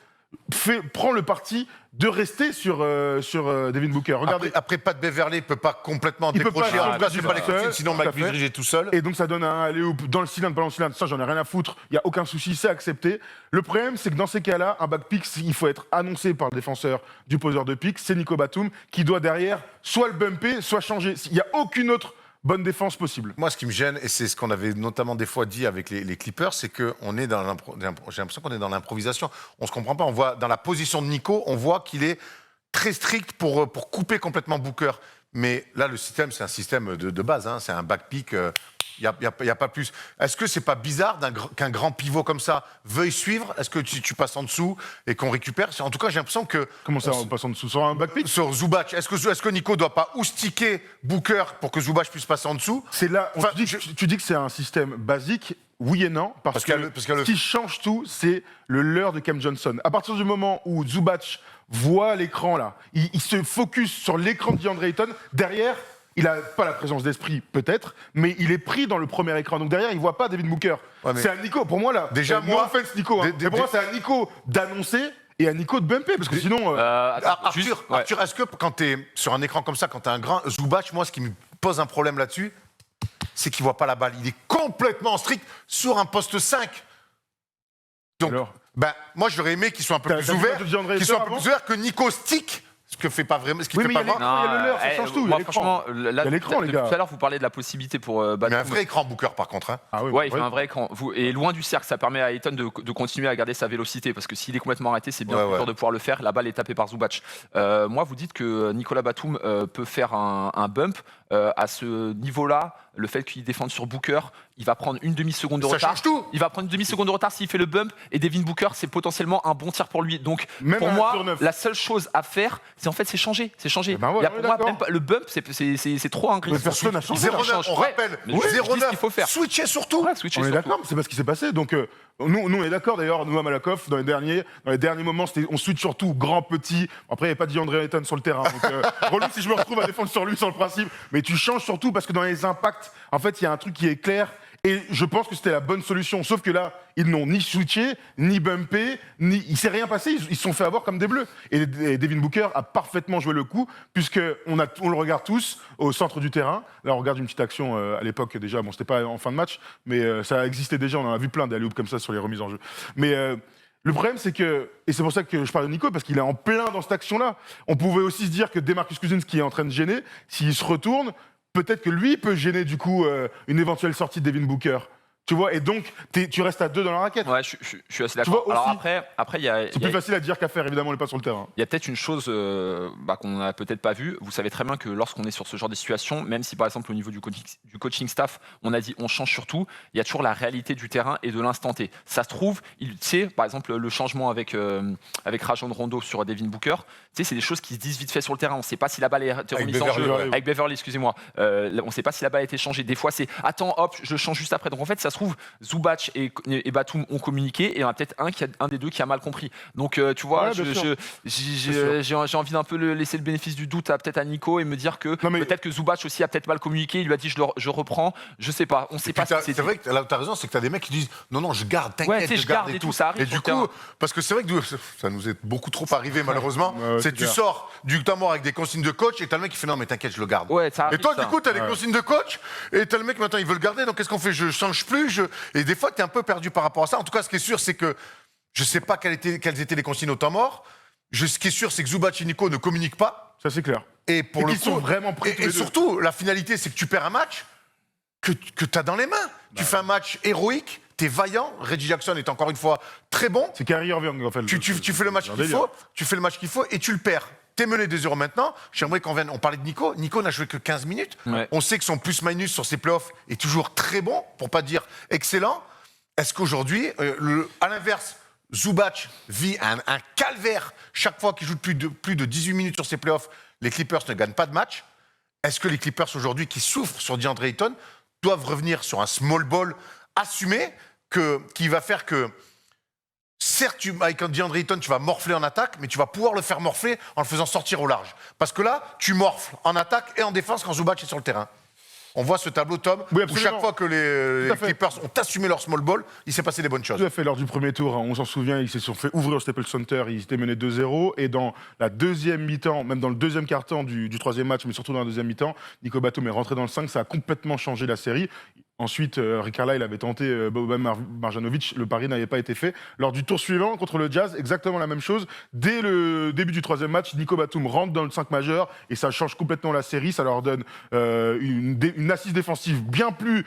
prend le parti de rester sur Devin Booker. Regardez. Après, Pat Beverley ne peut pas complètement Il peut décrocher. pas En tout cas, c'est faire pas les tout seul, consignes, sinon tout à Mike fait. Vidridge est tout seul. Et donc ça donne un alley-oop dans le cylindre, pas dans le cylindre. Ça, j'en ai rien à foutre. Il n'y a aucun souci, c'est accepté. Le problème, c'est que dans ces cas-là, un back pick, il faut être annoncé par le défenseur du poseur de pick. C'est Nico Batum qui doit derrière soit le bumper, soit changer. Il n'y a aucune autre bonne défense possible. Moi, ce qui me gêne, et c'est ce qu'on avait notamment des fois dit avec les Clippers, c'est qu'on est dans j'ai l'impression qu'on est dans l'improvisation. On se comprend pas. On voit dans la position de Nico, on voit qu'il est très strict pour couper complètement Booker. Mais là, le système, c'est un système de base. Hein. C'est un back pick. Il n'y a pas plus. Est-ce que c'est pas bizarre qu'un grand pivot comme ça veuille suivre? Est-ce que tu passes en dessous et qu'on récupère? En tout cas, j'ai l'impression que... Comment ça, on passe en dessous sur un back pick? Sur Zubac, est-ce que Nico doit pas oustiquer Booker pour que Zubac puisse passer en dessous? C'est là, Enfin, tu dis que c'est un système basique, oui et non, parce que ce qui change tout, c'est le leurre de Cam Johnson. À partir du moment où Zubac voit l'écran là, il se focus sur l'écran de DeAndre Ayton, derrière, il n'a pas la présence d'esprit, peut-être, mais il est pris dans le premier écran. Donc derrière, il ne voit pas Devin Booker. Ouais, mais c'est à Nico, pour moi là, déjà, no offense Nico, hein. Mais pour moi c'est à Nico d'annoncer et à Nico de bumper, parce que sinon... Arthur, est-ce que quand tu es sur un écran comme ça, quand tu as un grand Zubac, moi, ce qui me pose un problème là-dessus, c'est qu'il ne voit pas la balle. Il est complètement strict sur un poste 5. Donc, Alors moi, j'aurais aimé qu'il soit un peu T'as plus vu ouvert, de DeAndre qu'il soit un Ayton peu plus ouvert que Nico stick, ce que fait pas vraiment, ce qui Oui, fait mais pas il y a vraiment. il y a le leurre, ça change tout, il y a Moi, l'écran. franchement, là, Il y a l'écran, les gars. Tout à l'heure, vous parlez de la possibilité pour Mais Batum. un vrai écran Booker, par contre. Hein. Ah oui, Ouais, il fait un vrai écran. Et loin du cercle, ça permet à Ayton de continuer à garder sa vélocité, parce que s'il est complètement arrêté, c'est bien Ouais, plus ouais. dur de pouvoir le faire. La balle est tapée par Zubac. Moi, vous dites que Nicolas Batum peut faire un bump. À ce niveau-là, le fait qu'il défende sur Booker, il va prendre une demi-seconde de Ça retard. change tout. Il va prendre une demi-seconde de retard s'il fait le bump. Et Devin Booker, c'est potentiellement un bon tir pour lui. Donc, Même pour à moi, 1/9. la seule chose à faire, c'est changer. C'est changer. Eh ben ouais, Il y a on est pour moi, d'accord. même pas- le bump, c'est trop un gris. Mais personne n'a changé. 0-9, on rappelle. Mais je dis ce 0-9, qu'il faut faire. switcher surtout. Ouais, switcher On est surtout. d'accord, mais c'est pas ce qui s'est passé. Donc, nous, on est d'accord d'ailleurs, nous à Malakoff, dans les derniers moments, on switch surtout grand, petit. Après, il n'y a pas de DeAndre Ayton sur le terrain. Donc, relou si je me retrouve à défendre sur lui, sur le principe. Mais tu changes surtout parce que dans les impacts, en fait, il y a un truc qui est clair. Et je pense que c'était la bonne solution. Sauf que là, ils n'ont ni switché, ni bumpé, il ne s'est rien passé. Ils se sont fait avoir comme des bleus. Et Devin Booker a parfaitement joué le coup, puisqu'on le regarde tous au centre du terrain. Là, on regarde une petite action à l'époque déjà. Bon, c'était pas en fin de match, mais ça existait déjà. On en a vu plein d'alley-oops comme ça sur les remises en jeu. Mais le problème, c'est que, et c'est pour ça que je parle de Nico, parce qu'il est en plein dans cette action-là. On pouvait aussi se dire que DeMarcus Cousins, qui est en train de gêner, s'il se retourne, peut-être que lui peut gêner du coup une éventuelle sortie de Devin Booker. Tu vois, et donc tu restes à 2 dans la raquette. Ouais, je suis assez Tu vois, d'accord. Alors aussi, après, il y a, C'est plus facile à dire qu'à faire, évidemment, on n'est pas sur le terrain. il y a peut-être une chose qu'on n'a peut-être pas vue. Vous savez très bien que lorsqu'on est sur ce genre de situation, même si par exemple au niveau du coaching staff, on a dit on change surtout, il y a toujours la réalité du terrain et de l'instant T. Ça se trouve, il sait, par exemple le changement avec Rajon Rondo sur Devin Booker, c'est des choses qui se disent vite fait sur le terrain. On ne sait pas si la balle est remise en jeu. Avec Beverly, excusez-moi. On ne sait pas si la balle a été changée. Des fois, c'est attends, hop, je change juste après. Donc en fait, ça se trouve, Zubac et Batum ont communiqué et il y en a peut-être un des deux qui a mal compris. Donc tu vois, Ouais, j'ai envie d'un peu laisser le bénéfice du doute peut-être à Nico et me dire que peut-être que Zubac aussi a peut-être mal communiqué. Il lui a dit je reprends. Je sais pas. On sait pas. C'est vrai que là où tu as raison, c'est que tu as des mecs qui disent non, je garde, Ouais, t'inquiète, je garde et tout. Ça arrive. Et du coup, parce que c'est vrai que ça nous est beaucoup trop arrivé malheureusement, c'est tu sors du temps mort avec des consignes de coach et t'as le mec qui fait non, mais t'inquiète, je le garde. Ouais, ça Et arrive, toi, ça. du coup, t'as les consignes de coach et t'as le mec maintenant il veut le garder, donc qu'est-ce qu'on fait? Je change plus. Et des fois, t'es un peu perdu par rapport à ça. En tout cas, ce qui est sûr, c'est que je sais pas quelles étaient les consignes au temps mort. Ce qui est sûr, c'est que Zubac et Nico ne communiquent pas. Ça, c'est clair. Et pour le qu'ils sont vraiment pris tous et les deux. surtout, la finalité, c'est que tu perds un match que tu as dans les mains. Tu fais un match héroïque, tu es vaillant. Reggie Jackson est encore une fois très bon. C'est Kyrie Irving, en fait. Tu fais le match qu'il faut, tu fais le match qu'il faut et tu le perds. T'es mené 2-0 maintenant. J'aimerais qu'on vienne. On parlait de Nico. Nico n'a joué que 15 minutes. Ouais. On sait que son plus-minus sur ses playoffs est toujours très bon, pour pas dire excellent. Est-ce qu'aujourd'hui, à l'inverse, Zubac vit un calvaire chaque fois qu'il joue plus de 18 minutes sur ses playoffs, les Clippers ne gagnent pas de match. Est-ce que les Clippers aujourd'hui qui souffrent sur DeAndre Ayton doivent revenir sur un small ball assumé qui va faire que Certes, avec DeAndre Ayton, tu vas morfler en attaque, mais tu vas pouvoir le faire morfler en le faisant sortir au large. Parce que là, tu morfles en attaque et en défense quand Zubac est sur le terrain. On voit ce tableau, Tom, Oui, où absolument. chaque fois que les Clippers ont assumé leur small ball, il s'est passé des bonnes choses. Tout à fait, lors du premier tour, hein, on s'en souvient, ils se sont fait ouvrir au Staples Center, ils étaient menés 2-0, et dans la deuxième mi-temps, même dans le deuxième quart-temps du troisième match, mais surtout dans la deuxième mi-temps, Nico Batum est rentré dans le 5, ça a complètement changé la série. Ensuite, Rick Carlisle avait tenté Boban Marjanovic, le pari n'avait pas été fait. Lors du tour suivant, contre le Jazz, exactement la même chose. Dès le début du troisième match, Nico Batum rentre dans le 5 majeur et ça change complètement la série. Ça leur donne une assise défensive bien plus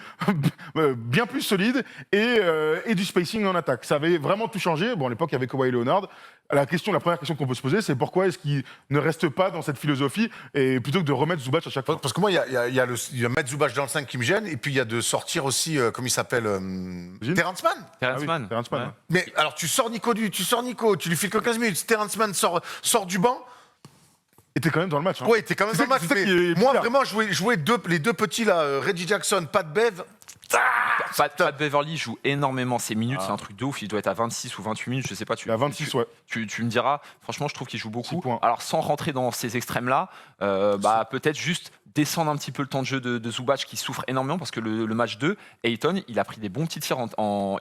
solide et du spacing en attaque. Ça avait vraiment tout changé. Bon, à l'époque, il y avait Kawhi Leonard. La première question qu'on peut se poser, c'est pourquoi est-ce qu'il ne reste pas dans cette philosophie et plutôt que de remettre Zubac à chaque fois. Parce que moi, il y a mettre Zubac dans le 5 qui me gêne, et puis il y a de sortir aussi, comme il s'appelle, Terrence Mann. Terrence Mann. Terrence Mann, Ouais. ouais. Mais alors, tu sors Nico, tu lui files que 15 minutes. Terrence Mann sort du banc. Et t'es quand même dans le match. Hein. Ouais, t'es quand même dans le match. C'est ça Mais qui est moi, bizarre. vraiment, jouer les deux petits, là, Reggie Jackson, Pat Bev. Pat Beverly joue énormément ses minutes, c'est un truc de ouf. Il doit être à 26 ou 28 minutes, je sais pas. Il a 26, ouais. Tu me diras, franchement, je trouve qu'il joue 6 beaucoup. points. Alors, sans rentrer dans ces extrêmes-là, peut-être juste descendre un petit peu le temps de jeu de Zubac qui souffre énormément parce que le match 2, Ayton, il a pris des bons petits tirs,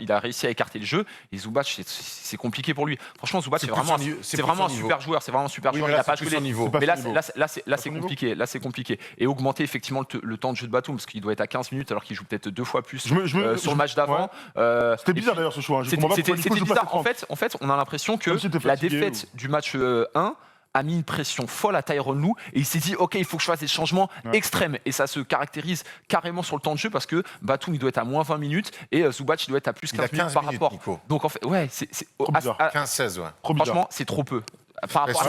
il a réussi à écarter le jeu. Et Zubac, c'est compliqué pour lui. Franchement, Zubac, c'est vraiment un super joueur. C'est vraiment un super joueur. Il a pas joué les niveau. Pas Mais là, son niveau. là, c'est compliqué. Là, c'est compliqué. Et augmenter effectivement le temps de jeu de Batum parce qu'il doit être à 15 minutes alors qu'il joue peut-être 2 fois plus sur le match d'avant. C'était bizarre d'ailleurs ce choix. Hein. Je comprends pas pourquoi Nico C'était joue pas bizarre. ses 30. En fait, on a l'impression que Comme si t'étais la fatigué défaite du match 1 a mis une pression folle à Tyronn Lue et il s'est dit ok, il faut que je fasse des changements extrêmes et ça se caractérise carrément sur le temps de jeu parce que Batum il doit être à moins 20 minutes et Zubac il doit être à plus Il a 15 minutes 15 par minutes, rapport. Nico. Donc en fait ouais, c'est Trop bizarre. 15-16, ouais. Trop bizarre. franchement c'est trop peu. Par rapport à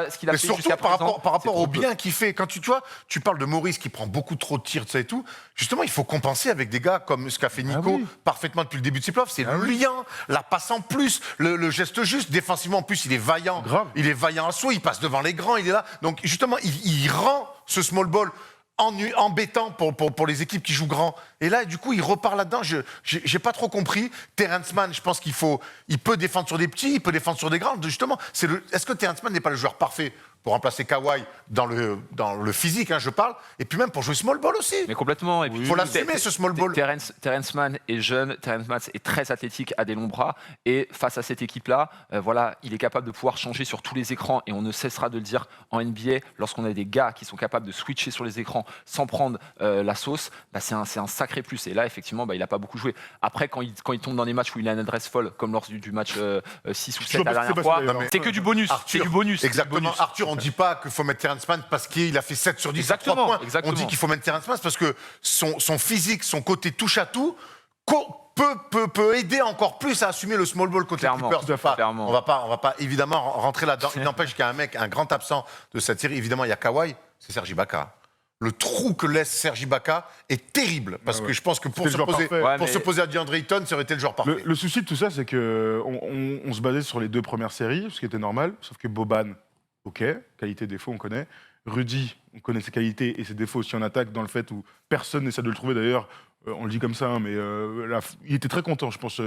ce qu'il a Mais fait surtout jusqu'à par présent. rapport c'est au trop peu. bien qu'il fait. Quand tu vois, tu parles de Maurice qui prend beaucoup trop de tirs, tout ça et tout. Justement, il faut compenser avec des gars comme ce qu'a fait Nico oui. parfaitement depuis le début de ses playoffs. C'est le lien, la passe en plus, le geste juste. Défensivement, en plus, il est vaillant. Grave. Il est vaillant à soi, il passe devant les grands, il est là. Donc, justement, il rend ce small ball embêtant pour les équipes qui jouent grand. Et là, du coup, il repart là-dedans. J'ai pas trop compris. Terrence Mann, je pense il peut défendre sur des petits, il peut défendre sur des grands. Justement, est-ce que Terrence Mann n'est pas le joueur parfait pour remplacer Kawhi dans le physique, hein, je parle, et puis même pour jouer small ball aussi. Mais complètement. Et puis, Il faut l'assumer, ce small ball. Terrence Mann est jeune, Terrence Mann est très athlétique, a des longs bras, et face à cette équipe-là, voilà, il est capable de pouvoir changer sur tous les écrans, et on ne cessera de le dire en NBA, lorsqu'on a des gars qui sont capables de switcher sur les écrans sans prendre la sauce, c'est un sacré plus. Et là, effectivement, il n'a pas beaucoup joué. Après, quand il tombe dans des matchs où il a une adresse folle, comme lors du match 6 ou 7 la dernière fois, c'est que du bonus. C'est du bonus. Exactement. Arthur, on ne dit pas qu'il faut mettre Terrence Mann parce qu'il a fait 7 sur 10 à 3 points. Exactement. On dit qu'il faut mettre Terrence Mann parce que son physique, son côté touche à tout, peut aider encore plus à assumer le small ball côté Clairement, Clippers. clairement. On va pas évidemment rentrer là-dedans. Il n'empêche qu'il y a un grand absent de cette série. Évidemment, il y a Kawhi, c'est Serge Ibaka. Le trou que laisse Serge Ibaka est terrible parce que je pense que pour C'était le joueur parfait. se poser à DeAndre Ayton, ça aurait été le joueur parfait. Le souci de tout ça, c'est que on se basait sur les 2 premières séries, ce qui était normal, sauf que Boban, ok, qualité, défaut, on connaît. Rudy, on connaît ses qualités et ses défauts aussi en attaque, dans le fait où personne n'essaie de le trouver d'ailleurs. On le dit comme ça, hein, mais il était très content, je pense,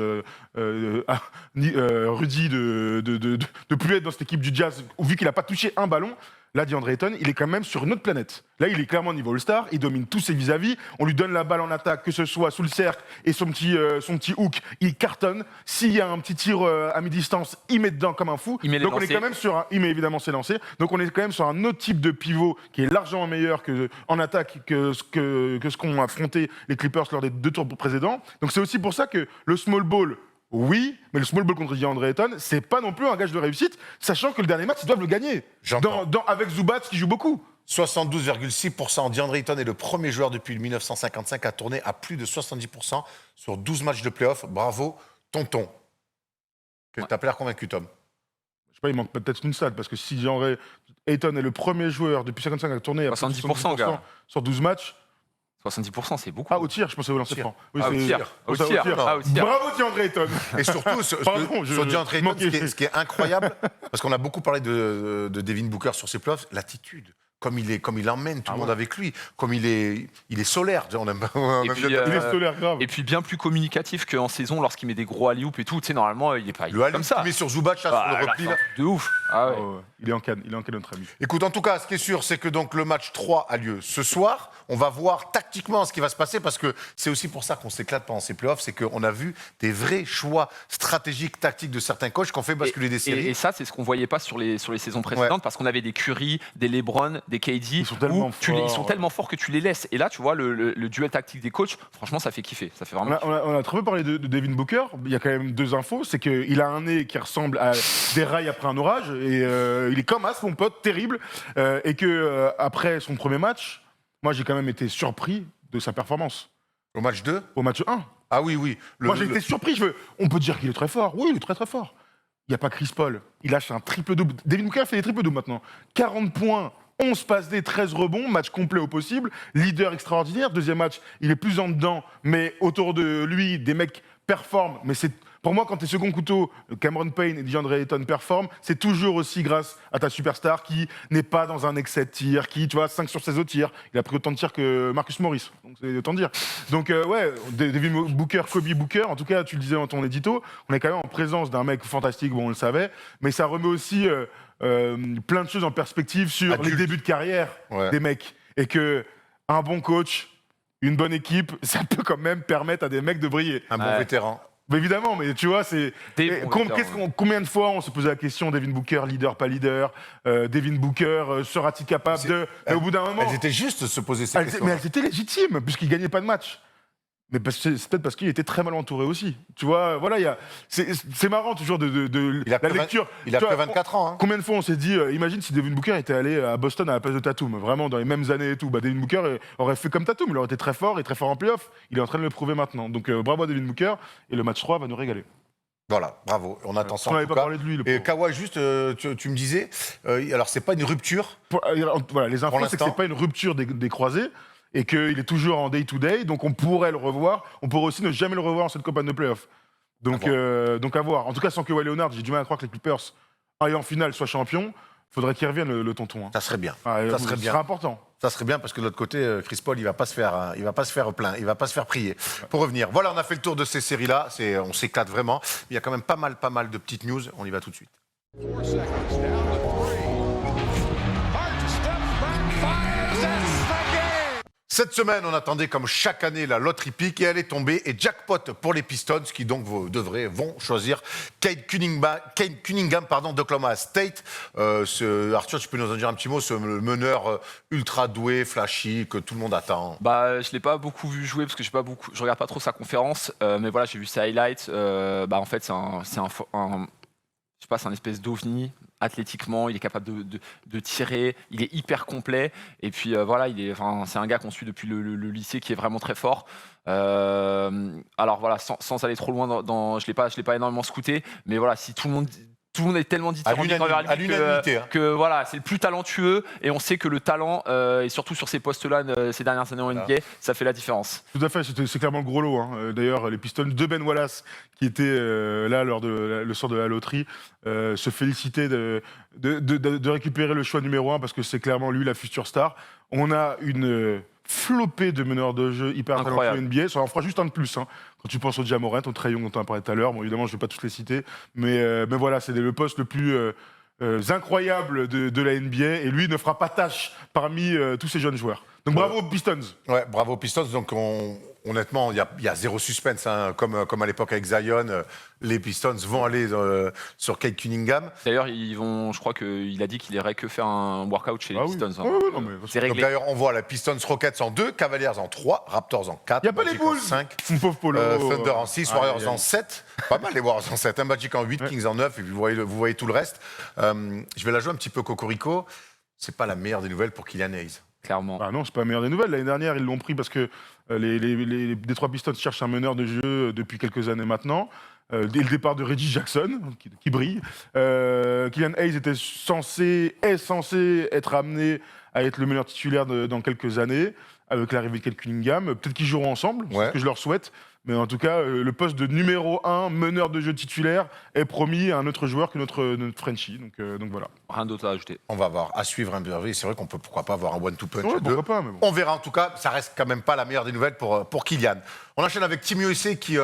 Rudy, de plus être dans cette équipe du Jazz, vu qu'il n'a pas touché un ballon. Là, DeAndre Ayton, il est quand même sur une autre planète. Là, il est clairement niveau All-Star, il domine tous ses vis-à-vis, on lui donne la balle en attaque, que ce soit sous le cercle et son petit hook, il cartonne. S'il y a un petit tir à mi-distance, il met dedans comme un fou. Il met les Donc on est lancers. quand même il met évidemment ses lancers. Donc on est quand même sur un autre type de pivot qui est largement meilleur en attaque que ce qu'ont affronté les Clippers lors des 2 tours précédents. Donc c'est aussi pour ça que le small ball, oui, mais le small ball contre DeAndre Ayton, c'est pas non plus un gage de réussite, sachant que le dernier match, ils doivent le gagner. J'entends. Avec Zubac qui joue beaucoup. 72,6%. DeAndre Ayton est le premier joueur depuis 1955 à tourner à plus de 70% sur 12 matchs de playoff. Bravo, tonton. T'as pas l'air convaincu, Tom. Je sais pas, il manque peut-être une stat, parce que si DeAndre Ayton est le premier joueur depuis 55 à tourner à plus de 70%, gars. sur 12 matchs. 70%, c'est beaucoup. Ah, au tir, je pensais au lancer franc. Oui, Ah, au c'est- tir. Au ça, tir. Ah, au tir. Bravo DeAndre Ayton. Et surtout, Pardon, sur DeAndre Ayton, manquais. ce qui est incroyable, parce qu'on a beaucoup parlé de Devin Booker sur ses playoffs, l'attitude. comme il emmène tout le monde avec lui, comme il est solaire. On aime, on Et aime puis, bien- Il est solaire grave. Et puis bien plus communicatif qu'en saison lorsqu'il met des gros alley-oops et tout. Tu sais, normalement, il est pas le comme ça. met sur Zubac là, Ah, sur le là, repli. c'est Là. un truc de ouf. Ah ouais. Oh, ouais. Il est en canne, notre ami. Écoute, en tout cas, ce qui est sûr, c'est que donc le match 3 a lieu ce soir. On va voir tactiquement ce qui va se passer parce que c'est aussi pour ça qu'on s'éclate pendant ces playoffs, c'est qu'on a vu des vrais choix stratégiques, tactiques de certains coachs qui ont fait basculer des séries. Et ça, c'est ce qu'on voyait pas sur les saisons précédentes parce qu'on avait des Curry, des LeBron, des KD. Ils sont tellement où forts. ils sont tellement forts que tu les laisses. Et là, tu vois, le duel tactique des coachs, franchement, ça fait kiffer. Ça fait On vraiment a très peu parlé de Devin Booker. Il y a quand même 2 infos. C'est qu'il a un nez qui ressemble à des rails après un orage. Et il est comme As, mon pote, terrible. Et que après son premier match, moi j'ai quand même été surpris de sa performance. Au match 2 Au match 1. Ah oui, oui. Moi j'ai été surpris. On peut dire qu'il est très fort. Oui, il est très très fort. Il n'y a pas Chris Paul. Il lâche un triple-double. Devin Booker fait des triple-doubles maintenant. 40 points. 11 passes D, 13 rebonds, match complet au possible, leader extraordinaire. Deuxième match, il est plus en dedans, mais autour de lui, des mecs performent. Mais c'est pour moi, quand tes second couteau, Cameron Payne et DeAndre Ayton performent, c'est toujours aussi grâce à ta superstar qui n'est pas dans un excès de tir, qui, tu vois, 5 sur 16 au tir. Il a pris autant de tirs que Marcus Morris, donc c'est autant dire. Donc ouais, Devin Booker, Kobe Booker, en tout cas, tu le disais dans ton édito, on est quand même en présence d'un mec fantastique, bon, on le savait, mais ça remet aussi plein de choses en perspective sur Adulte. les débuts de carrière des mecs. Et que un bon coach, une bonne équipe, ça peut quand même permettre à des mecs de briller. Un bon Ouais. vétéran. Mais évidemment, mais tu vois, c'est. Des bons vétérans, Combien de fois on se posait la question, Devin Booker, leader, pas leader, Devin Booker, sera-t-il capable de. Mais au bout d'un moment. Elles étaient justes de se poser ces Mais questions. elles étaient légitimes, puisqu'il gagnait pas de match. Mais c'est peut-être parce qu'il était très mal entouré aussi. Tu vois, voilà, c'est marrant toujours de Il a la que 20 lecture. Il a Tu que vois, 24 ans. Hein. Combien de fois on s'est dit, imagine si Devin Booker était allé à Boston à la place de Tatum, vraiment dans les mêmes années et tout. Bah, Devin Booker aurait fait comme Tatum, il aurait été très fort et très fort en playoff. Il est en train de le prouver maintenant. Donc bravo à Devin Booker et le match 3 va nous régaler. Voilà, bravo. On attend ça On en n'avait tout pas cas. parlé de lui. Le Et pauvre. Kawhi, juste, tu me disais, alors c'est pas une rupture. Voilà, les infos, c'est que l'instant. c'est pas une rupture des croisés et qu'il est toujours en day-to-day, donc on pourrait le revoir. On pourrait aussi ne jamais le revoir en cette campagne de playoff. Donc à voir. En tout cas, sans Kawhi Leonard, j'ai du mal à croire que les Clippers, aillent en finale, soient champions. Faudrait qu'il revienne le tonton. Hein. Ça serait bien. Ah, Ça ce serait bien. sera important. Ça serait bien parce que de l'autre côté, Chris Paul, il va pas se faire plaindre, il va pas se faire prier pour revenir. Voilà, on a fait le tour de ces séries-là. On s'éclate vraiment. Il y a quand même pas mal de petites news. On y va tout de suite. 4 seconds down to 3. Hart steps back, fires, that's the game. Cette semaine, on attendait comme chaque année la loterie pique et elle est tombée. Et jackpot pour les Pistons qui donc vont choisir Cade Cunningham d'Oklahoma State. Arthur, tu peux nous en dire un petit mot, ce meneur ultra doué, flashy, que tout le monde attend. Bah, je l'ai pas beaucoup vu jouer parce que je regarde pas trop sa conférence, mais voilà, j'ai vu ses highlights. En fait, c'est un espèce d'ovni. Athlétiquement, il est capable de tirer, il est hyper complet. Et puis voilà, c'est un gars qu'on suit depuis le lycée qui est vraiment très fort. Alors voilà, sans aller trop loin, je l'ai pas énormément scouté, mais voilà, si tout le monde est tellement différent À l'unanimité. Hein. que voilà, c'est le plus talentueux et on sait que le talent, et surtout sur ces postes-là, ces dernières années en NBA, ça fait la différence. Tout à fait, c'est clairement le gros lot. Hein. D'ailleurs, les Pistons de Ben Wallace, qui était là lors de le sort de la loterie, se félicitaient de récupérer le choix numéro 1 parce que c'est clairement lui la future star. On a une flopée de meneurs de jeu hyper talentueux NBA. Ça en fera juste un de plus. Hein. Quand tu penses au Ja Morant, au Trae Young dont on a parlé tout à l'heure, bon, évidemment, je ne vais pas tous les citer, mais voilà, c'est le poste le plus incroyable de la NBA et lui ne fera pas tâche parmi tous ces jeunes joueurs. Donc bravo aux Pistons. Ouais, bravo aux Pistons. Donc honnêtement, il y a zéro suspense, hein. Comme à l'époque avec Zion. Les Pistons vont aller sur Cade Cunningham. D'ailleurs, je crois qu'il a dit qu'il irait que faire un workout chez les Pistons. Oui. Ouais, non, mais C'est Donc réglé. d'ailleurs, on voit la Pistons Rockets en 2, Cavaliers en 3, Raptors en 4, Il n'y a pas les Magic en Bulls. 5, Mon pauvre Polo. Thunder en 6, Warriors en 7. Pas mal les Warriors en 7, Magic en 8, Kings en 9, et puis vous voyez tout le reste. Je vais la jouer un petit peu cocorico. C'est pas la meilleure des nouvelles pour Killian Hayes. Clairement. Ah non, c'est pas la meilleure des nouvelles. L'année dernière, ils l'ont pris parce que les Detroit Pistons cherchent un meneur de jeu depuis quelques années maintenant. Dès le départ de Reggie Jackson, qui brille. Killian Hayes est censé être amené à être le meneur titulaire dans quelques années, avec l'arrivée de Cade Cunningham. Peut-être qu'ils joueront ensemble, c'est ce que je leur souhaite. Mais en tout cas, le poste de numéro 1, meneur de jeu titulaire, est promis à un autre joueur que notre Frenchie. Donc voilà. Rien d'autre à ajouter. On va avoir à suivre un Burberry. C'est vrai qu'on peut pourquoi pas avoir un one-two punch Ouais, à deux. pourquoi pas, mais bon. On verra en tout cas. Ça reste quand même pas la meilleure des nouvelles pour Kylian. On enchaîne avec Team USA qui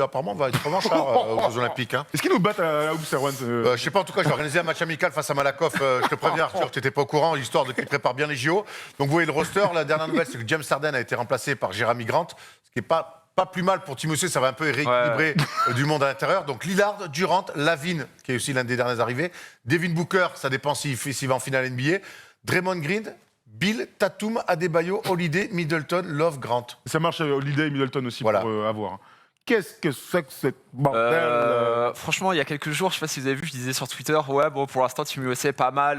apparemment va être revanchard aux Jeux Olympiques. Hein. Est-ce qu'ils nous battent à la Hoops, Erwan Je sais pas, en tout cas, j'ai organisé un match amical face à Malakoff. Je te préviens, Arthur, tu n'étais pas au courant, histoire de qu'il prépare bien les JO. Donc, vous voyez le roster. La dernière nouvelle, c'est que James Harden a été remplacé par Jeremy Grant, ce qui n'est pas plus mal pour Team USA. Ça va un peu rééquilibrer du monde à l'intérieur. Donc, Lillard, Durant, Lavine, qui est aussi l'un des derniers arrivés, Devin Booker, ça dépend s'il va en finale NBA, Draymond Green, Bill, Tatum, Adebayo, Holiday, Middleton, Love, Grant. Ça marche Holiday et Middleton aussi Voilà. pour avoir. Qu'est-ce que c'est que cette bordel Franchement, il y a quelques jours, je sais pas si vous avez vu, je disais sur Twitter, ouais, bon, pour l'instant, Team USA, pas mal,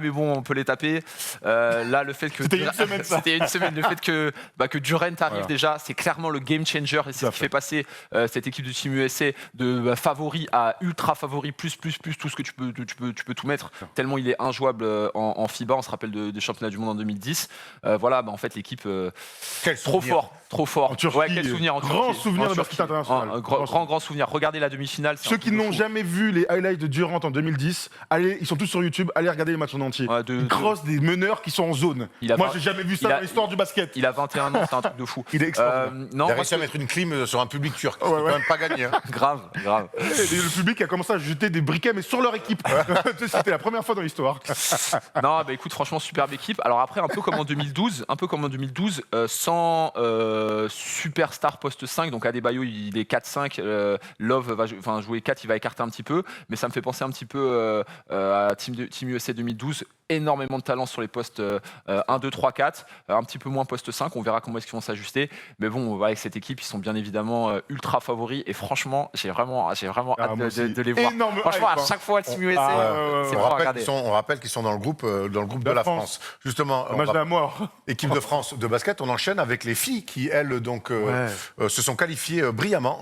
mais bon, on peut les taper. Là, le fait que C'était une semaine, ça. C'était une semaine. Le fait que Durant arrive Voilà. déjà, c'est clairement le game changer et c'est ce qui fait passer cette équipe de Team USA de favori à ultra favori, plus tout ce que tu peux tout mettre. Tellement il est injouable en FIBA. On se rappelle des championnats du monde en 2010. Voilà, en fait, l'équipe Quel trop souvenir. fort. En Turquie, Ouais, quel souvenir en grand Turquie. souvenir En de Turquie. basket international. Un grand souvenir. Regardez la demi-finale. c'est un Ceux truc qui de n'ont fou. jamais vu les highlights de Durant en 2010, ils sont tous sur YouTube, allez regarder les matchs en entier. Ouais, Il crosse des meneurs qui sont en zone. Il a Moi, pas- j'ai jamais vu ça il a- dans l'histoire du basket. Il a 21 ans, c'est un truc de fou. Il est extraordinaire. Non, Il a moi, réussi à mettre une clim sur un public turc. C'est quand même pas gagné. Hein. grave. Et le public a commencé à jeter des briquets, mais sur leur équipe. C'était la première fois dans l'histoire. Non, écoute, franchement, superbe équipe. Alors après, un peu comme en 2012, sans superstar poste 5, donc Adebayo, il est 4-5, Love va jouer 4, il va écarter un petit peu, mais ça me fait penser un petit peu à Team USA 2012. Énormément de talent sur les postes 1, 2, 3, 4, un petit peu moins poste 5, on verra comment est-ce qu'ils vont s'ajuster. Mais bon, avec cette équipe, ils sont bien évidemment ultra favoris et franchement, j'ai vraiment hâte de les voir. Énorme Franchement, hype, à hein. chaque fois, Team USA, c'est On fort à rappelle regarder. on rappelle qu'ils sont dans le groupe de la France. Justement, Le match de la mort. équipe de France de basket, on enchaîne avec les filles qui, elles, donc, se sont qualifiées brillamment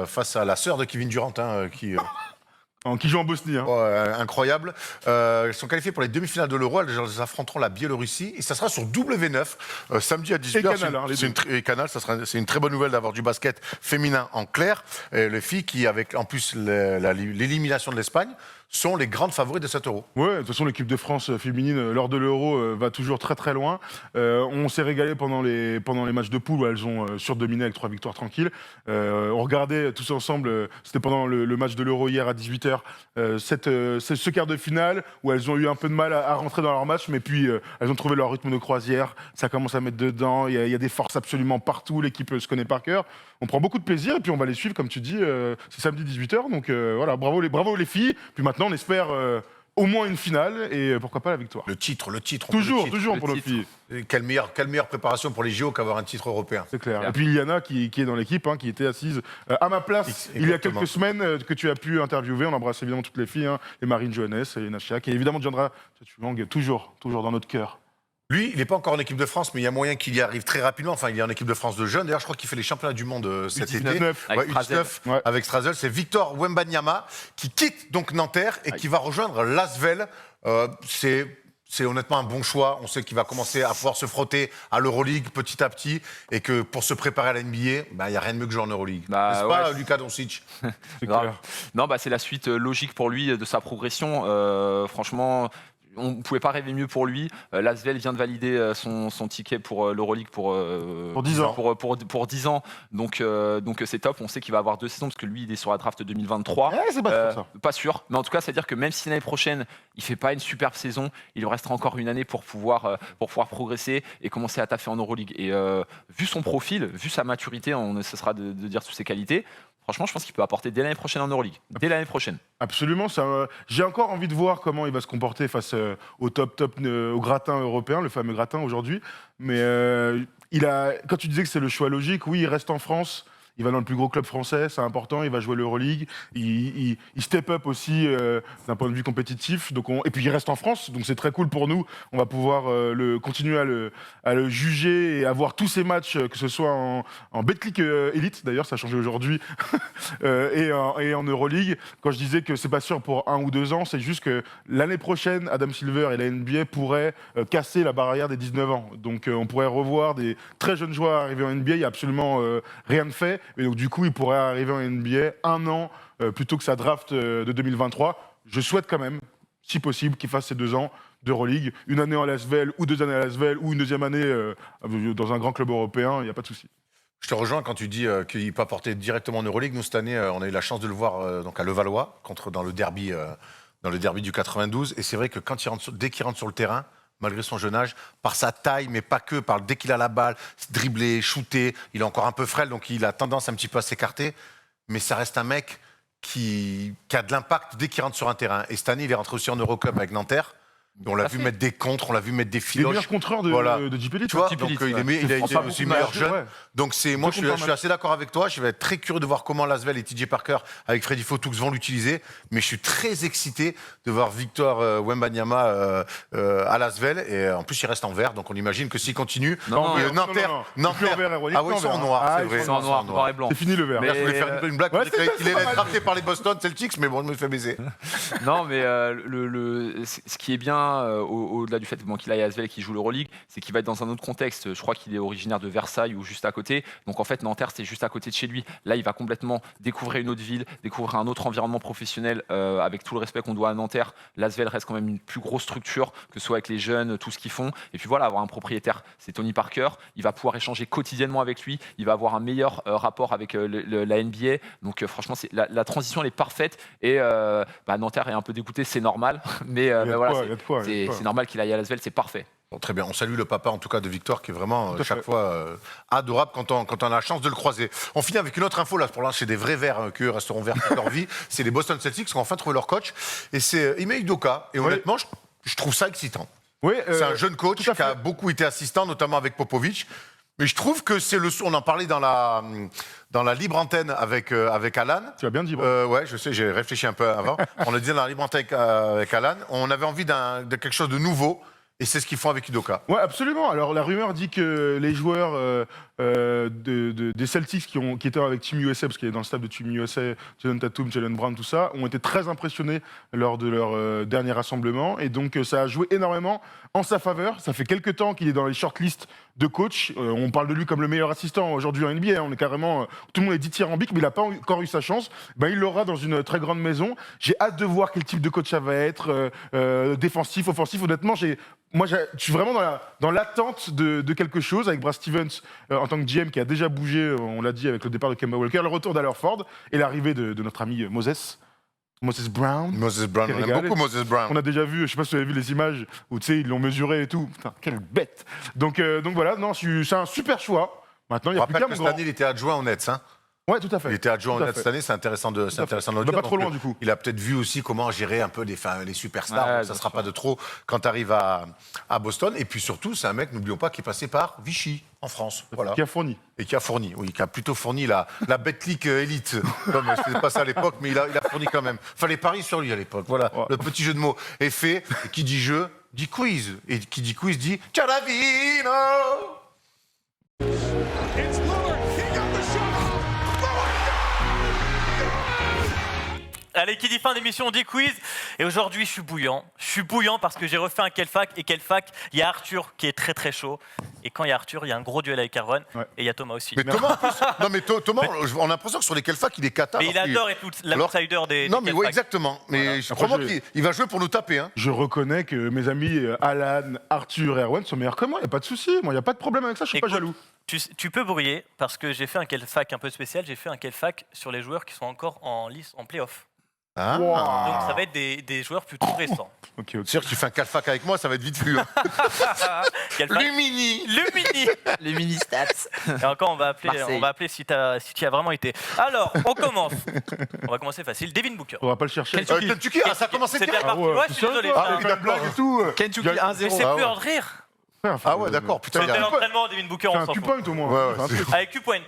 face à la sœur de Kevin Durant, qui Qui joue en Bosnie. Hein. incroyable. Elles sont qualifiées pour les demi-finales de l'Euro. Elles affronteront la Biélorussie et ça sera sur W9 samedi à 18h. Et Canal, les deux. Et Canal, c'est une très bonne nouvelle d'avoir du basket féminin en clair. Et les filles qui, avec en plus l'élimination de l'Espagne, sont les grandes favorites de cet Euro. Ouais, de toute façon, l'équipe de France féminine, lors de l'Euro, va toujours très très loin. On s'est régalé pendant les matchs de poule où elles ont surdominé avec 3 victoires tranquilles. On regardait tous ensemble, c'était pendant le match de l'Euro hier à 18h, ce quart de finale où elles ont eu un peu de mal à rentrer dans leur match, mais puis elles ont trouvé leur rythme de croisière. Ça commence à mettre dedans, il y a des forces absolument partout, l'équipe se connaît par cœur. On prend beaucoup de plaisir et puis on va les suivre, comme tu dis, c'est samedi 18h. Donc voilà, bravo les filles. Puis maintenant, on espère au moins une finale et pourquoi pas la victoire. Le titre. Toujours le pour nos titre. filles, Et quelle meilleure préparation pour les JO qu'avoir un titre européen. c'est clair. Clair. Et puis Iliana qui est dans l'équipe, qui était assise à ma place il y a Exactement. quelques semaines, que tu as pu interviewer. On embrasse évidemment toutes les filles, les Marine Johannes, les Nachiak, et évidemment Diandra Tchouang, toujours dans notre cœur. Lui, il n'est pas encore en équipe de France, mais il y a moyen qu'il y arrive très rapidement. Enfin, il est en équipe de France de jeunes. D'ailleurs, je crois qu'il fait les championnats du monde cet été. U19. Avec Strazel. U19, Ouais. avec Strazel. C'est Victor Wembanyama qui quitte donc Nanterre et qui va rejoindre l'Asvel. C'est honnêtement un bon choix. On sait qu'il va commencer à pouvoir se frotter à l'Euroleague petit à petit et que pour se préparer à la NBA, il n'y a rien de mieux que jouer en Euroleague. N'est-ce pas, ouais, Luka Doncic? C'est Grave. clair. Non, c'est la suite logique pour lui de sa progression. Franchement, on ne pouvait pas rêver mieux pour lui. L'Asvel vient de valider son ticket pour l'Euroleague pour 10 ans. Pour 10 ans. Donc c'est top. On sait qu'il va avoir 2 saisons parce que lui, il est sur la draft 2023. C'est pas sûr, ça. Pas sûr. Mais en tout cas, c'est-à-dire que même si l'année prochaine, il ne fait pas une superbe saison, il lui restera encore une année pour pouvoir progresser et commencer à taffer en Euroleague. Et vu son profil, vu sa maturité, on cessera de dire toutes ses qualités. Franchement, je pense qu'il peut apporter dès l'année prochaine en Euroleague. Dès l'année prochaine. Absolument. J'ai encore envie de voir comment il va se comporter face au au gratin européen, le fameux gratin aujourd'hui. Mais quand tu disais que c'est le choix logique, oui, il reste en France. Il va dans le plus gros club français, c'est important. Il va jouer l'Euroleague. Il step up aussi d'un point de vue compétitif. Et puis il reste en France, donc c'est très cool pour nous. On va pouvoir continuer à le juger et à voir tous ces matchs, que ce soit en Betclic Elite, d'ailleurs, ça a changé aujourd'hui, et en Euroleague. Quand je disais que c'est pas sûr pour 1 ou 2 ans, c'est juste que l'année prochaine, Adam Silver et la NBA pourraient casser la barrière des 19 ans. Donc on pourrait revoir des très jeunes joueurs arriver en NBA. Il n'y a absolument rien de fait. Et donc, du coup, il pourrait arriver en NBA 1 an plutôt que sa draft de 2023. Je souhaite quand même, si possible, qu'il fasse ces 2 ans d'Euroleague. Une année en Lasvel ou 2 années à Lasvel ou une deuxième année dans un grand club européen, il n'y a pas de souci. Je te rejoins quand tu dis qu'il peut apporter directement en Euroleague. Nous, cette année, on a eu la chance de le voir donc à Levallois, dans le derby du 92. Et c'est vrai que dès qu'il rentre sur le terrain, malgré son jeune âge, par sa taille, mais pas que, dès qu'il a la balle, dribbler, shooter, il est encore un peu frêle, donc il a tendance un petit peu à s'écarter. Mais ça reste un mec qui a de l'impact dès qu'il rentre sur un terrain. Et cette année, il est rentré aussi en Eurocup avec Nanterre. On l'a vu mettre des contres, on l'a vu mettre des Il est filoches. meilleur contreur de JP Leeds. Tu vois, JP donc Leeds, il a été aussi meilleur jeune. Donc moi, je suis assez d'accord avec toi. Je vais être très curieux de voir comment Lasvel et TJ Parker avec Freddy Fotoux vont l'utiliser. Mais je suis très excité de voir Victor Wembanyama à Lasvel. Et en plus, il reste en vert. Donc on imagine que s'il continue, Nanterre. Ah oui, ils sont en noir, c'est vrai. C'est en noir et blanc. C'est fini le vert. Là, je voulais faire une blague. Ouais, Il est drafté par les Boston Celtics, mais bon, je me fais baiser. Non, mais ce qui est bien au-delà du fait qu'il aille à Asvel et qu'il joue l'Euroleague, c'est qu'il va être dans un autre contexte. Je crois qu'il est originaire de Versailles ou juste à côté. Donc en fait, Nanterre, c'est juste à côté de chez lui. Là, il va complètement découvrir une autre ville, découvrir un autre environnement professionnel. Avec tout le respect qu'on doit à Nanterre, l'Asvel reste quand même une plus grosse structure, que ce soit avec les jeunes, tout ce qu'ils font. Et puis voilà, avoir un propriétaire, c'est Tony Parker. Il va pouvoir échanger quotidiennement avec lui. Il va avoir un meilleur rapport avec la NBA. Donc franchement, la transition, elle est parfaite. Et Nanterre est un peu dégoûté, c'est normal. Mais voilà, c'est normal qu'il aille à Lasvel, c'est parfait. Bon, très bien, on salue le papa en tout cas de Victor qui est vraiment chaque fois adorable quand on a la chance de le croiser. On finit avec une autre info là, pour l'instant c'est des vrais verts qui resteront verts toute leur vie. C'est les Boston Celtics qui ont enfin trouvé leur coach et c'est Ime Udoka. Et honnêtement, je trouve ça excitant. Oui, c'est un jeune coach qui a beaucoup été assistant, notamment avec Popovic. Mais je trouve que c'est on en parlait dans la libre antenne avec Alan. Tu as bien dit. Ouais, je sais, j'ai réfléchi un peu avant. On le disait dans la libre antenne avec Alan. On avait envie de quelque chose de nouveau. Et c'est ce qu'ils font avec Udoka. Ouais, absolument. Alors la rumeur dit que les joueurs des Celtics qui étaient avec Team USA, parce qu'il est dans le staff de Team USA, Jalen Tatum, Jalen Brown, tout ça, ont été très impressionnés lors de leur dernier rassemblement. Et donc ça a joué énormément en sa faveur. Ça fait quelques temps qu'il est dans les shortlists de coach. On parle de lui comme le meilleur assistant aujourd'hui en NBA. On est carrément, tout le monde est dithyrambique, mais il n'a pas encore eu sa chance. Il l'aura dans une très grande maison. J'ai hâte de voir quel type de coach ça va être, défensif, offensif. Honnêtement, je suis vraiment dans l'attente de quelque chose avec Brad Stevens en tant que GM qui a déjà bougé, on l'a dit, avec le départ de Kemba Walker, le retour d'Hallerford et l'arrivée de notre ami Moses Brown. Moses Brown, on aime beaucoup Moses Brown. On a déjà vu, je sais pas si vous avez vu les images où tu sais, ils l'ont mesuré et tout. Putain, quelle bête. Donc voilà, non, c'est un super choix. Maintenant, il y a plus qu'à cette année, il était adjoint au Nets. Hein. Ouais, tout à fait. Il était adjoint au Nets cette année, c'est intéressant de le dire. Pas trop loin du coup. Il a peut-être vu aussi comment gérer un peu les superstars. Ça ne sera pas de trop quand tu arrives à Boston. Et puis surtout, c'est un mec, n'oublions pas, qui est passé par Vichy en France. Voilà. Qui a fourni. Et qui a plutôt fourni la Betclic élite. Comme c'était pas ça à l'époque, mais il a fourni quand même. Fallait parier sur lui à l'époque. Voilà, le petit jeu de mots est fait. Et qui dit jeu, dit quiz. Et qui dit quiz, dit Ciaravino. It's Lillard. He got the shot off. Allez, qui dit fin d'émission, on dit quiz. Et aujourd'hui, je suis bouillant. Je suis bouillant parce que j'ai refait un Quel Fac. Et Quel Fac, il y a Arthur qui est très très chaud. Et quand il y a Arthur, il y a un gros duel avec Erwan. Ouais. Et il y a Thomas aussi. Mais Thomas, en plus, non mais Thomas, on a l'impression que sur les Quel Fac, il est cata. Mais il adore être l'outsider des. Non, mais oui, exactement. Mais je crois qu'il va jouer pour nous taper. Hein. Je reconnais que mes amis Alan, Arthur et Erwan sont meilleurs que moi. Il n'y a pas de souci. Moi, il n'y a pas de problème avec ça. Je suis pas jaloux. Tu peux briller parce que j'ai fait un Quel Fac un peu spécial. J'ai fait un Quel Fac sur les joueurs qui sont encore en lice, en play-off. Ah. Wow. Donc ça va être des joueurs plutôt récents. Okay. C'est sûr que tu fais un calfac avec moi, ça va être vite vu. Hein. Le mini Les mini stats. Et encore, on va appeler si tu as vraiment été. Alors, on commence. On va commencer facile. Devin Booker. On va pas le chercher. Kentucky, ça a commencé bien. Ouais, je suis désolé. La blague et tout. Kentucky 1-0. Mais c'est plus hors de rire. Ah ouais, d'accord. Putain, c'était l'entraînement, Devin Booker, on s'en fout. Q-point au moins. Avec Q-point.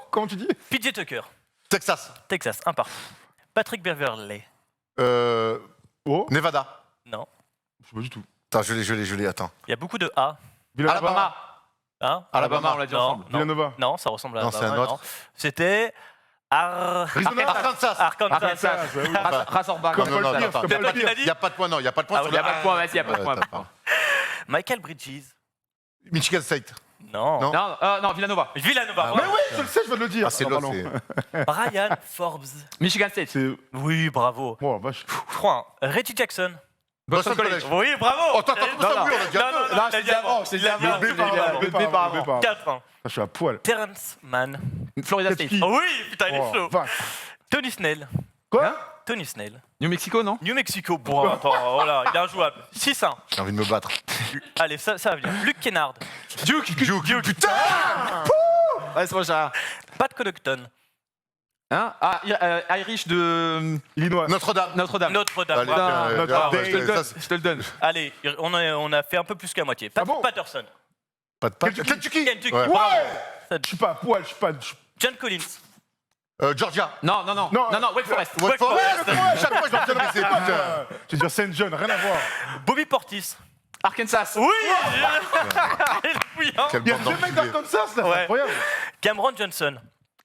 Comment tu dis? PJ Tucker. Texas, un partout. Patrick Beverley. Nevada. Non. Je sais pas du tout. Attends, je l'ai, attends. Il y a beaucoup de A. Alabama. Hein? Alabama, on l'a dit ensemble. Villanova. Non, ça ressemble à Alabama. Non, c'est un autre. C'était Arkansas. Razorback. Il n'y a pas de point, non. Il n'y a pas de point. Il n'y a pas de point, vas-y, il n'y a pas de point. Michael Bridges. Michigan State. Non. Non. Non, Villanova. Villanova. Ah, Mais oui, je le sais, je viens de le dire. Ah, c'est Ah, là, pardon. c'est... Brian Forbes. Michigan State. C'est. Oui, bravo. Oh, vache. 3. Reggie Jackson. Boston College. Oui, bravo. Oh, attends, oui, on a dit un peu. Non, c'est avant, c'est avant. Le départ avant. 4. Je suis à poil. Terrence Mann. Florida State. Ketchki. Oh oui, putain, il est Oh, chaud. vache. Tony Snell. Quoi Tony Snell. New Mexico, non? New Mexico. Bon, attends, oh là, il est injouable. 6-1. J'ai envie de me battre. Allez, ça va venir. Luke Kennard. Duke, putain. Ouais, c'est bon, ça. Pat Connaughton. Hein? Irish de Illinois. Notre-Dame. Notre-Dame. Notre-Dame. Allez, Bravo. Notre ah, Dame. Je te le donne. ça, c'est- Je te le donne. Allez, on a fait un peu plus qu'à moitié. Ah bon Patterson. Pas de patte. Kentucky. Kentucky. Ouais. Bravo. Je suis pas à poil, je suis pas. John Collins. Georgia. Non, Wake Forest. Wake Forest. Chaque fois, je dois me putain. Je veux dire Saint John, rien à voir. Bobby Portis. Arkansas. Oui. Il est bouillant. Quelle Il y a bande deux mecs d'enculés. d'Arkansas, là, c'est Ouais. incroyable. Cameron Johnson.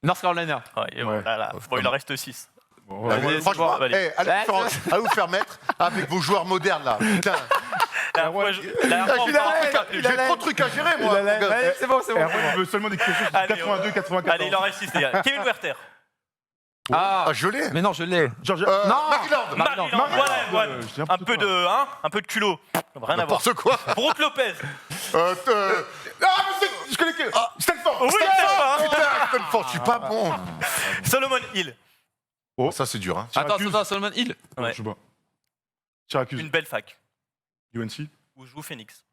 North Carolina. Ouais, et voilà. Bon, il en reste 6. Bon, Ah, ouais. Allez, franchement, c'est bon, allez. allez vous faire mettre avec vos joueurs modernes là. Putain, La ouais. dernière fois, on j'ai parle un truc j'ai trop de trucs à gérer moi. mon gars. Ouais, c'est bon. Erwan, il veut seulement des questions sur Allez, 82, 94. Allez, il en reste 6, les gars. Kevin Werther. Ah, je l'ai. Mais non, je l'ai. Georgia. Non. Maryland. Maryland. Maryland. Voilà. Je dis Un n'importe peu quoi. de, un peu de culot. Rien à voir. N'importe quoi. Brooke Lopez. Ah, mais Je connais que. Stanford. Oui, c'est putain, Stanford, je suis pas bon. Solomon Hill. Ça c'est dur hein. Attends, Solomon Hill. Ouais. Je sais pas. Syracuse. Une belle fac. UNC. Où joue Phoenix.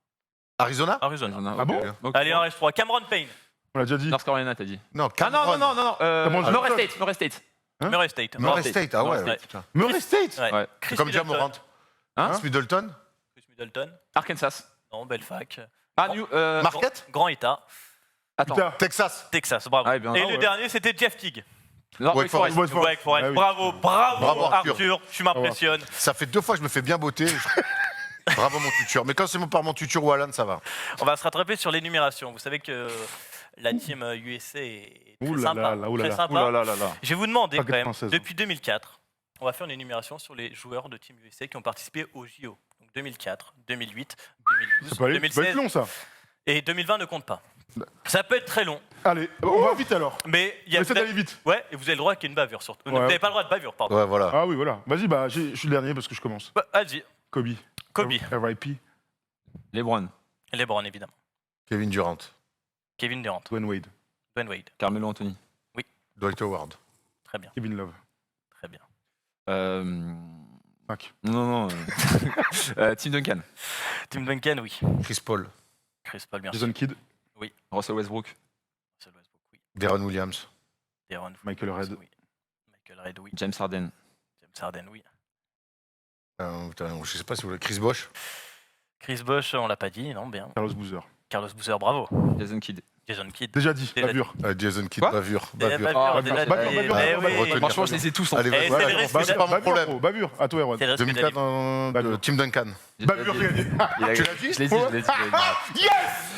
Arizona. Arizona. Ah bon Ok. Allez, il en reste 3. Cameron Payne. On l'a déjà dit. North Carolina, t'as dit. Non, Ah non. Comment je- Murray State. Hein Murray State. Murray State, ah ouais. Ouais. putain. Murray State. Ouais. Ouais. Chris Comme Middleton. Jamorant. Hein Middleton. Chris Middleton. Arkansas. Non, belle fac. Ah, Marquette. Grand État. Attends. Putain. Texas. Texas, bravo. Ah, bien. Et Ah le ouais. dernier, c'était Jeff Teague. Wake Forest. Wake Forest. Wake Forest. Ah oui. Bravo, Bravo, Arthur. Tu m'impressionnes. Ça fait 2 fois que je me fais bien botter. Bravo mon tuteur. Mais quand c'est par mon tuteur ou Alan, ça va. On va se rattraper sur l'énumération. Vous savez que la team USA est très Ouh là sympa. là, ouh là très là. sympa. Ouh là là. Je vais vous demander Paquet quand de même, princesses. depuis 2004, on va faire une énumération sur les joueurs de Team USA qui ont participé aux JO. Donc 2004, 2008, 2012, Ça peut être 2016 long, ça. et 2020 ne compte pas. Ça peut être très long, Allez, on va vite alors. mais il y On a essaie d'aller vite. Ouais, et vous avez le droit qu'il y ait une bavure surtout. Vous Ouais. n'avez pas le droit de bavure, pardon. Ouais, voilà. Ah oui, voilà. Vas-y, bah, je suis le dernier parce que je commence. Bah, vas-y, Kobe. Kobe, R.I.P. LeBron. LeBron évidemment, Kevin Durant. Kevin Durant, Dwayne Wade. Dwayne Wade, Carmelo Anthony. Dwight Howard. très bien, Kevin Love. très bien. Mac. Non. Tim Duncan. Tim Duncan, oui. Chris Paul. Chris Paul, bien sûr. Jason Kidd. Russell Westbrook. Russell Westbrook, oui. Deron Williams. Deron Michael Fox, Red. oui. Michael Red, oui. James Harden. James Harden, oui. Putain, je sais pas si vous voulez. Chris Bosh. Chris Bosh, on l'a pas dit, non, bien. Carlos Boozer. Carlos Boozer, bravo. Jason Kidd. Jason Kidd. Déjà dit, Déjà bavure. Jason Kidd, Quoi bavure. Déjà Bavure. bavure, Ah, déjà- bavure, eh, bavure, eh bavure, oui. retenir. Franchement, je les ai tous en Allez, Eh, voilà, c'est le risque bah, c'est pas mon Bavure, problème. gros, bavure. À toi, Erwan. C'est le risque 2004, d'aller- Bavure. Tim Duncan. Bavure, j'ai gagné. Tu l'as dit Je l'ai dit.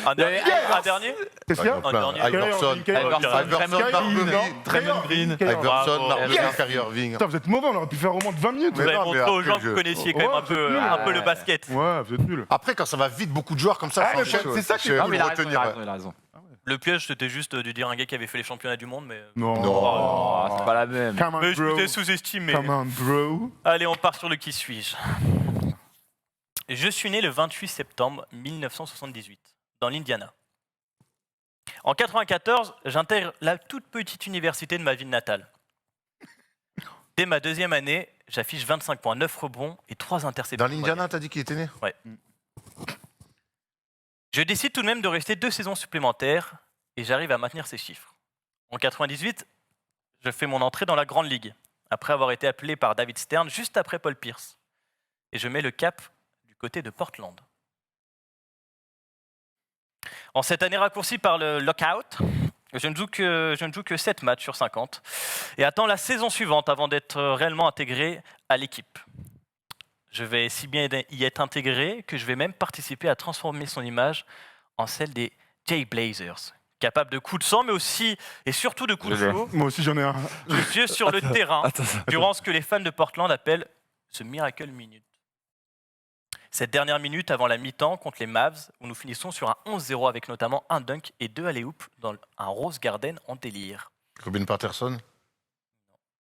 Un dernier, un dernier Qu'est-ce qu'il y a Plein. dernier. Iverson. Kyrie Irving. Iverson, Marbury. Draymond Green. Iverson, Bravo. Marbury, Yes. Kyrie Irving. Putain, vous êtes mauvais, on aurait pu faire au moins de 20 minutes. Vous avez non, montré mais aux gens après, que vous connaissiez quand Ouais, même un vous êtes peu, nuls. un peu le basket. Ouais, vous êtes nuls. Après, quand ça va vite, beaucoup de joueurs comme ça, Ah, mais s'enchaînent. c'est ça qui est Je Non, vais mais le il a raison, retenir. il a raison. Le piège, c'était juste de dire un gars qui avait fait les championnats du monde, mais. Non. Oh, c'est pas la même. Come on, Mais je bro. vous ai sous-estimé. Come on, bro. Allez, on part sur le qui suis-je. Je suis né le 28 septembre 1978, dans l'Indiana. En 94, j'intègre la toute petite université de ma ville natale. Dès ma 2e année, j'affiche 25 points, 9 rebonds et 3 interceptions. Dans l'Indiana, t'as dit qu'il était né Je décide tout de même de rester 2 saisons supplémentaires et j'arrive à maintenir ces chiffres. En 98, je fais mon entrée dans la Grande Ligue, après avoir été appelé par David Stern juste après Paul Pierce. Et je mets le cap du côté de Portland. En cette année raccourcie par le lockout, je ne joue que 7 matchs sur 50 et attends la saison suivante avant d'être réellement intégré à l'équipe. Je vais si bien y être intégré que je vais même participer à transformer son image en celle des Jay Blazers, capable de coups de sang, mais aussi et surtout de coups de chaud, Moi aussi, j'en ai un. précieux sur le terrain, durant ce que les fans de Portland appellent ce Miracle Minute. Cette dernière minute avant la mi-temps contre les Mavs, où nous finissons sur un 11-0 avec notamment un dunk et 2 alley-oops dans un Rose Garden en délire. Ruben Patterson.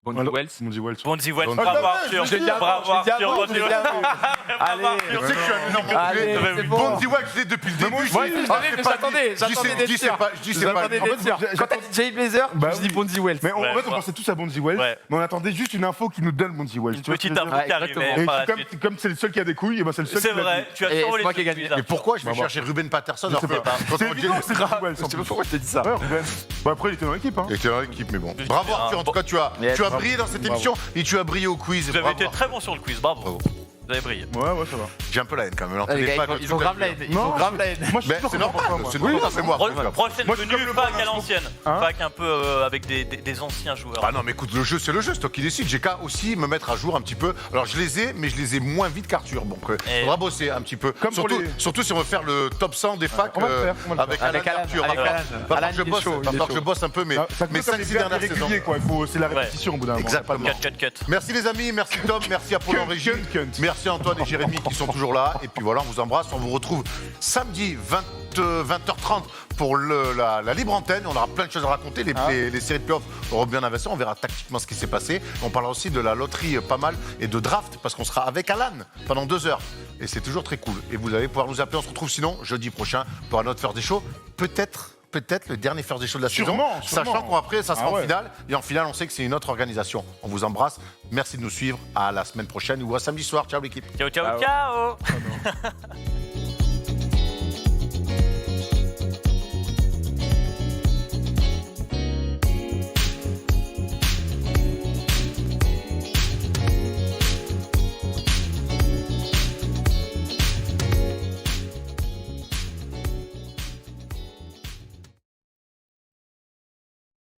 Bondy Wells. Bondy Wells. Bonzi Wells, Bonzi bravo Wells. Arthur. Je l'ai dit avant, Bravo je l'ai dit Arthur. avant, Bonzi je l'ai dit Wells. avant. Bravo Allez. Arthur. Je sais que je suis un énorme Allez, enculé. c'est bon. Bondy Wells, je l'ai depuis le début. Ouais, j'attendais d'être sûr. Je dis c'est pas. J'attendais En fait, d'être sûr. j'ai- Quand t'as dit Jay Blazer, Bah je dis oui. Bondy Wells. Mais en Ouais, fait, on ouais. pensait tous à Bondy Wells, Ouais. mais on attendait juste une info qui nous donne Bondy Wells. Une Tu vois ce que petite je veux dire info qui Ouais, arrivait par la Et suite. comme c'est le seul qui a des couilles, et ben c'est le seul C'est qui l'a vrai, dit. tu as Et survolé c'est moi qui ai ce gagné. quiz, Et pourquoi je vais Bah, bon. chercher Ruben Patterson Je sais alors pas. que- quand C'est on dit- évident, c'est Bondy Wells. Je sais pas pourquoi je t'ai dit ça. Ouais, Ruben. Bon, après, il était dans l'équipe. Hein. Il était dans l'équipe, mais bon. Je Bravo dirais, Arthur, en tout cas, tu as Bravo. brillé dans cette Bravo. émission et tu as brillé au quiz. Vous avez Bravo. été très bon sur le quiz, bravo. Bravo. Vous avez brillé. Ouais, ça va. J'ai un peu la haine quand même. Ah, les gars, Pas ils ont grave la haine. Ils ont Non, grave la haine. Moi, je suis Mais sûr c'est qu'on normal, comprend pas, c'est moi. normal, c'est moi. Prochaine Moi, je suis venue, comme le fac à Bernard l'ancienne. Hein Fac un peu avec des anciens joueurs. Ah non, mais écoute, le jeu, c'est le jeu, c'est toi qui décides. J'ai qu'à aussi me mettre à jour un petit peu. Alors, je les ai, mais je les ai moins vite qu'Arthur. Donc, Et- faudra bosser un petit peu. Comme pour surtout, les- surtout si on veut faire le top 100 des facs On va le faire, on va le avec faire. Alan Avec et Alan, Arthur. avec Va falloir- Alan. va falloir Alan, que je il est bosse, chaud, va il est falloir que je chaud. bosse un peu mes Ça mes coûte comme 5-6 les verres dernières saisons. réguliers, quoi. C'est la répétition au bout d'un moment. Exactement. Cut. Merci les amis, merci Tom, merci Apollo en Cunt, régie. cunt, cunt. Merci Antoine et Jérémy qui sont toujours là. Et puis voilà, on vous embrasse. On vous retrouve samedi 20h30 pour la libre antenne. On aura plein de choses à raconter. Les séries de playoffs auront bien avancé. On verra tactiquement ce qui s'est passé. On parlera aussi de la loterie pas mal et de draft parce qu'on sera avec Alan pendant 2 heures. Et c'est toujours très cool. Et vous allez pouvoir nous appeler. On se retrouve sinon jeudi prochain pour un autre First des Show. Peut-être le dernier First des Show de la Sûrement, saison. sûrement. Sachant qu'après, ça sera Ah en ouais. finale. Et en finale, on sait que c'est une autre organisation. On vous embrasse. Merci de nous suivre. À la semaine prochaine ou à samedi soir. Ciao l'équipe. Ciao.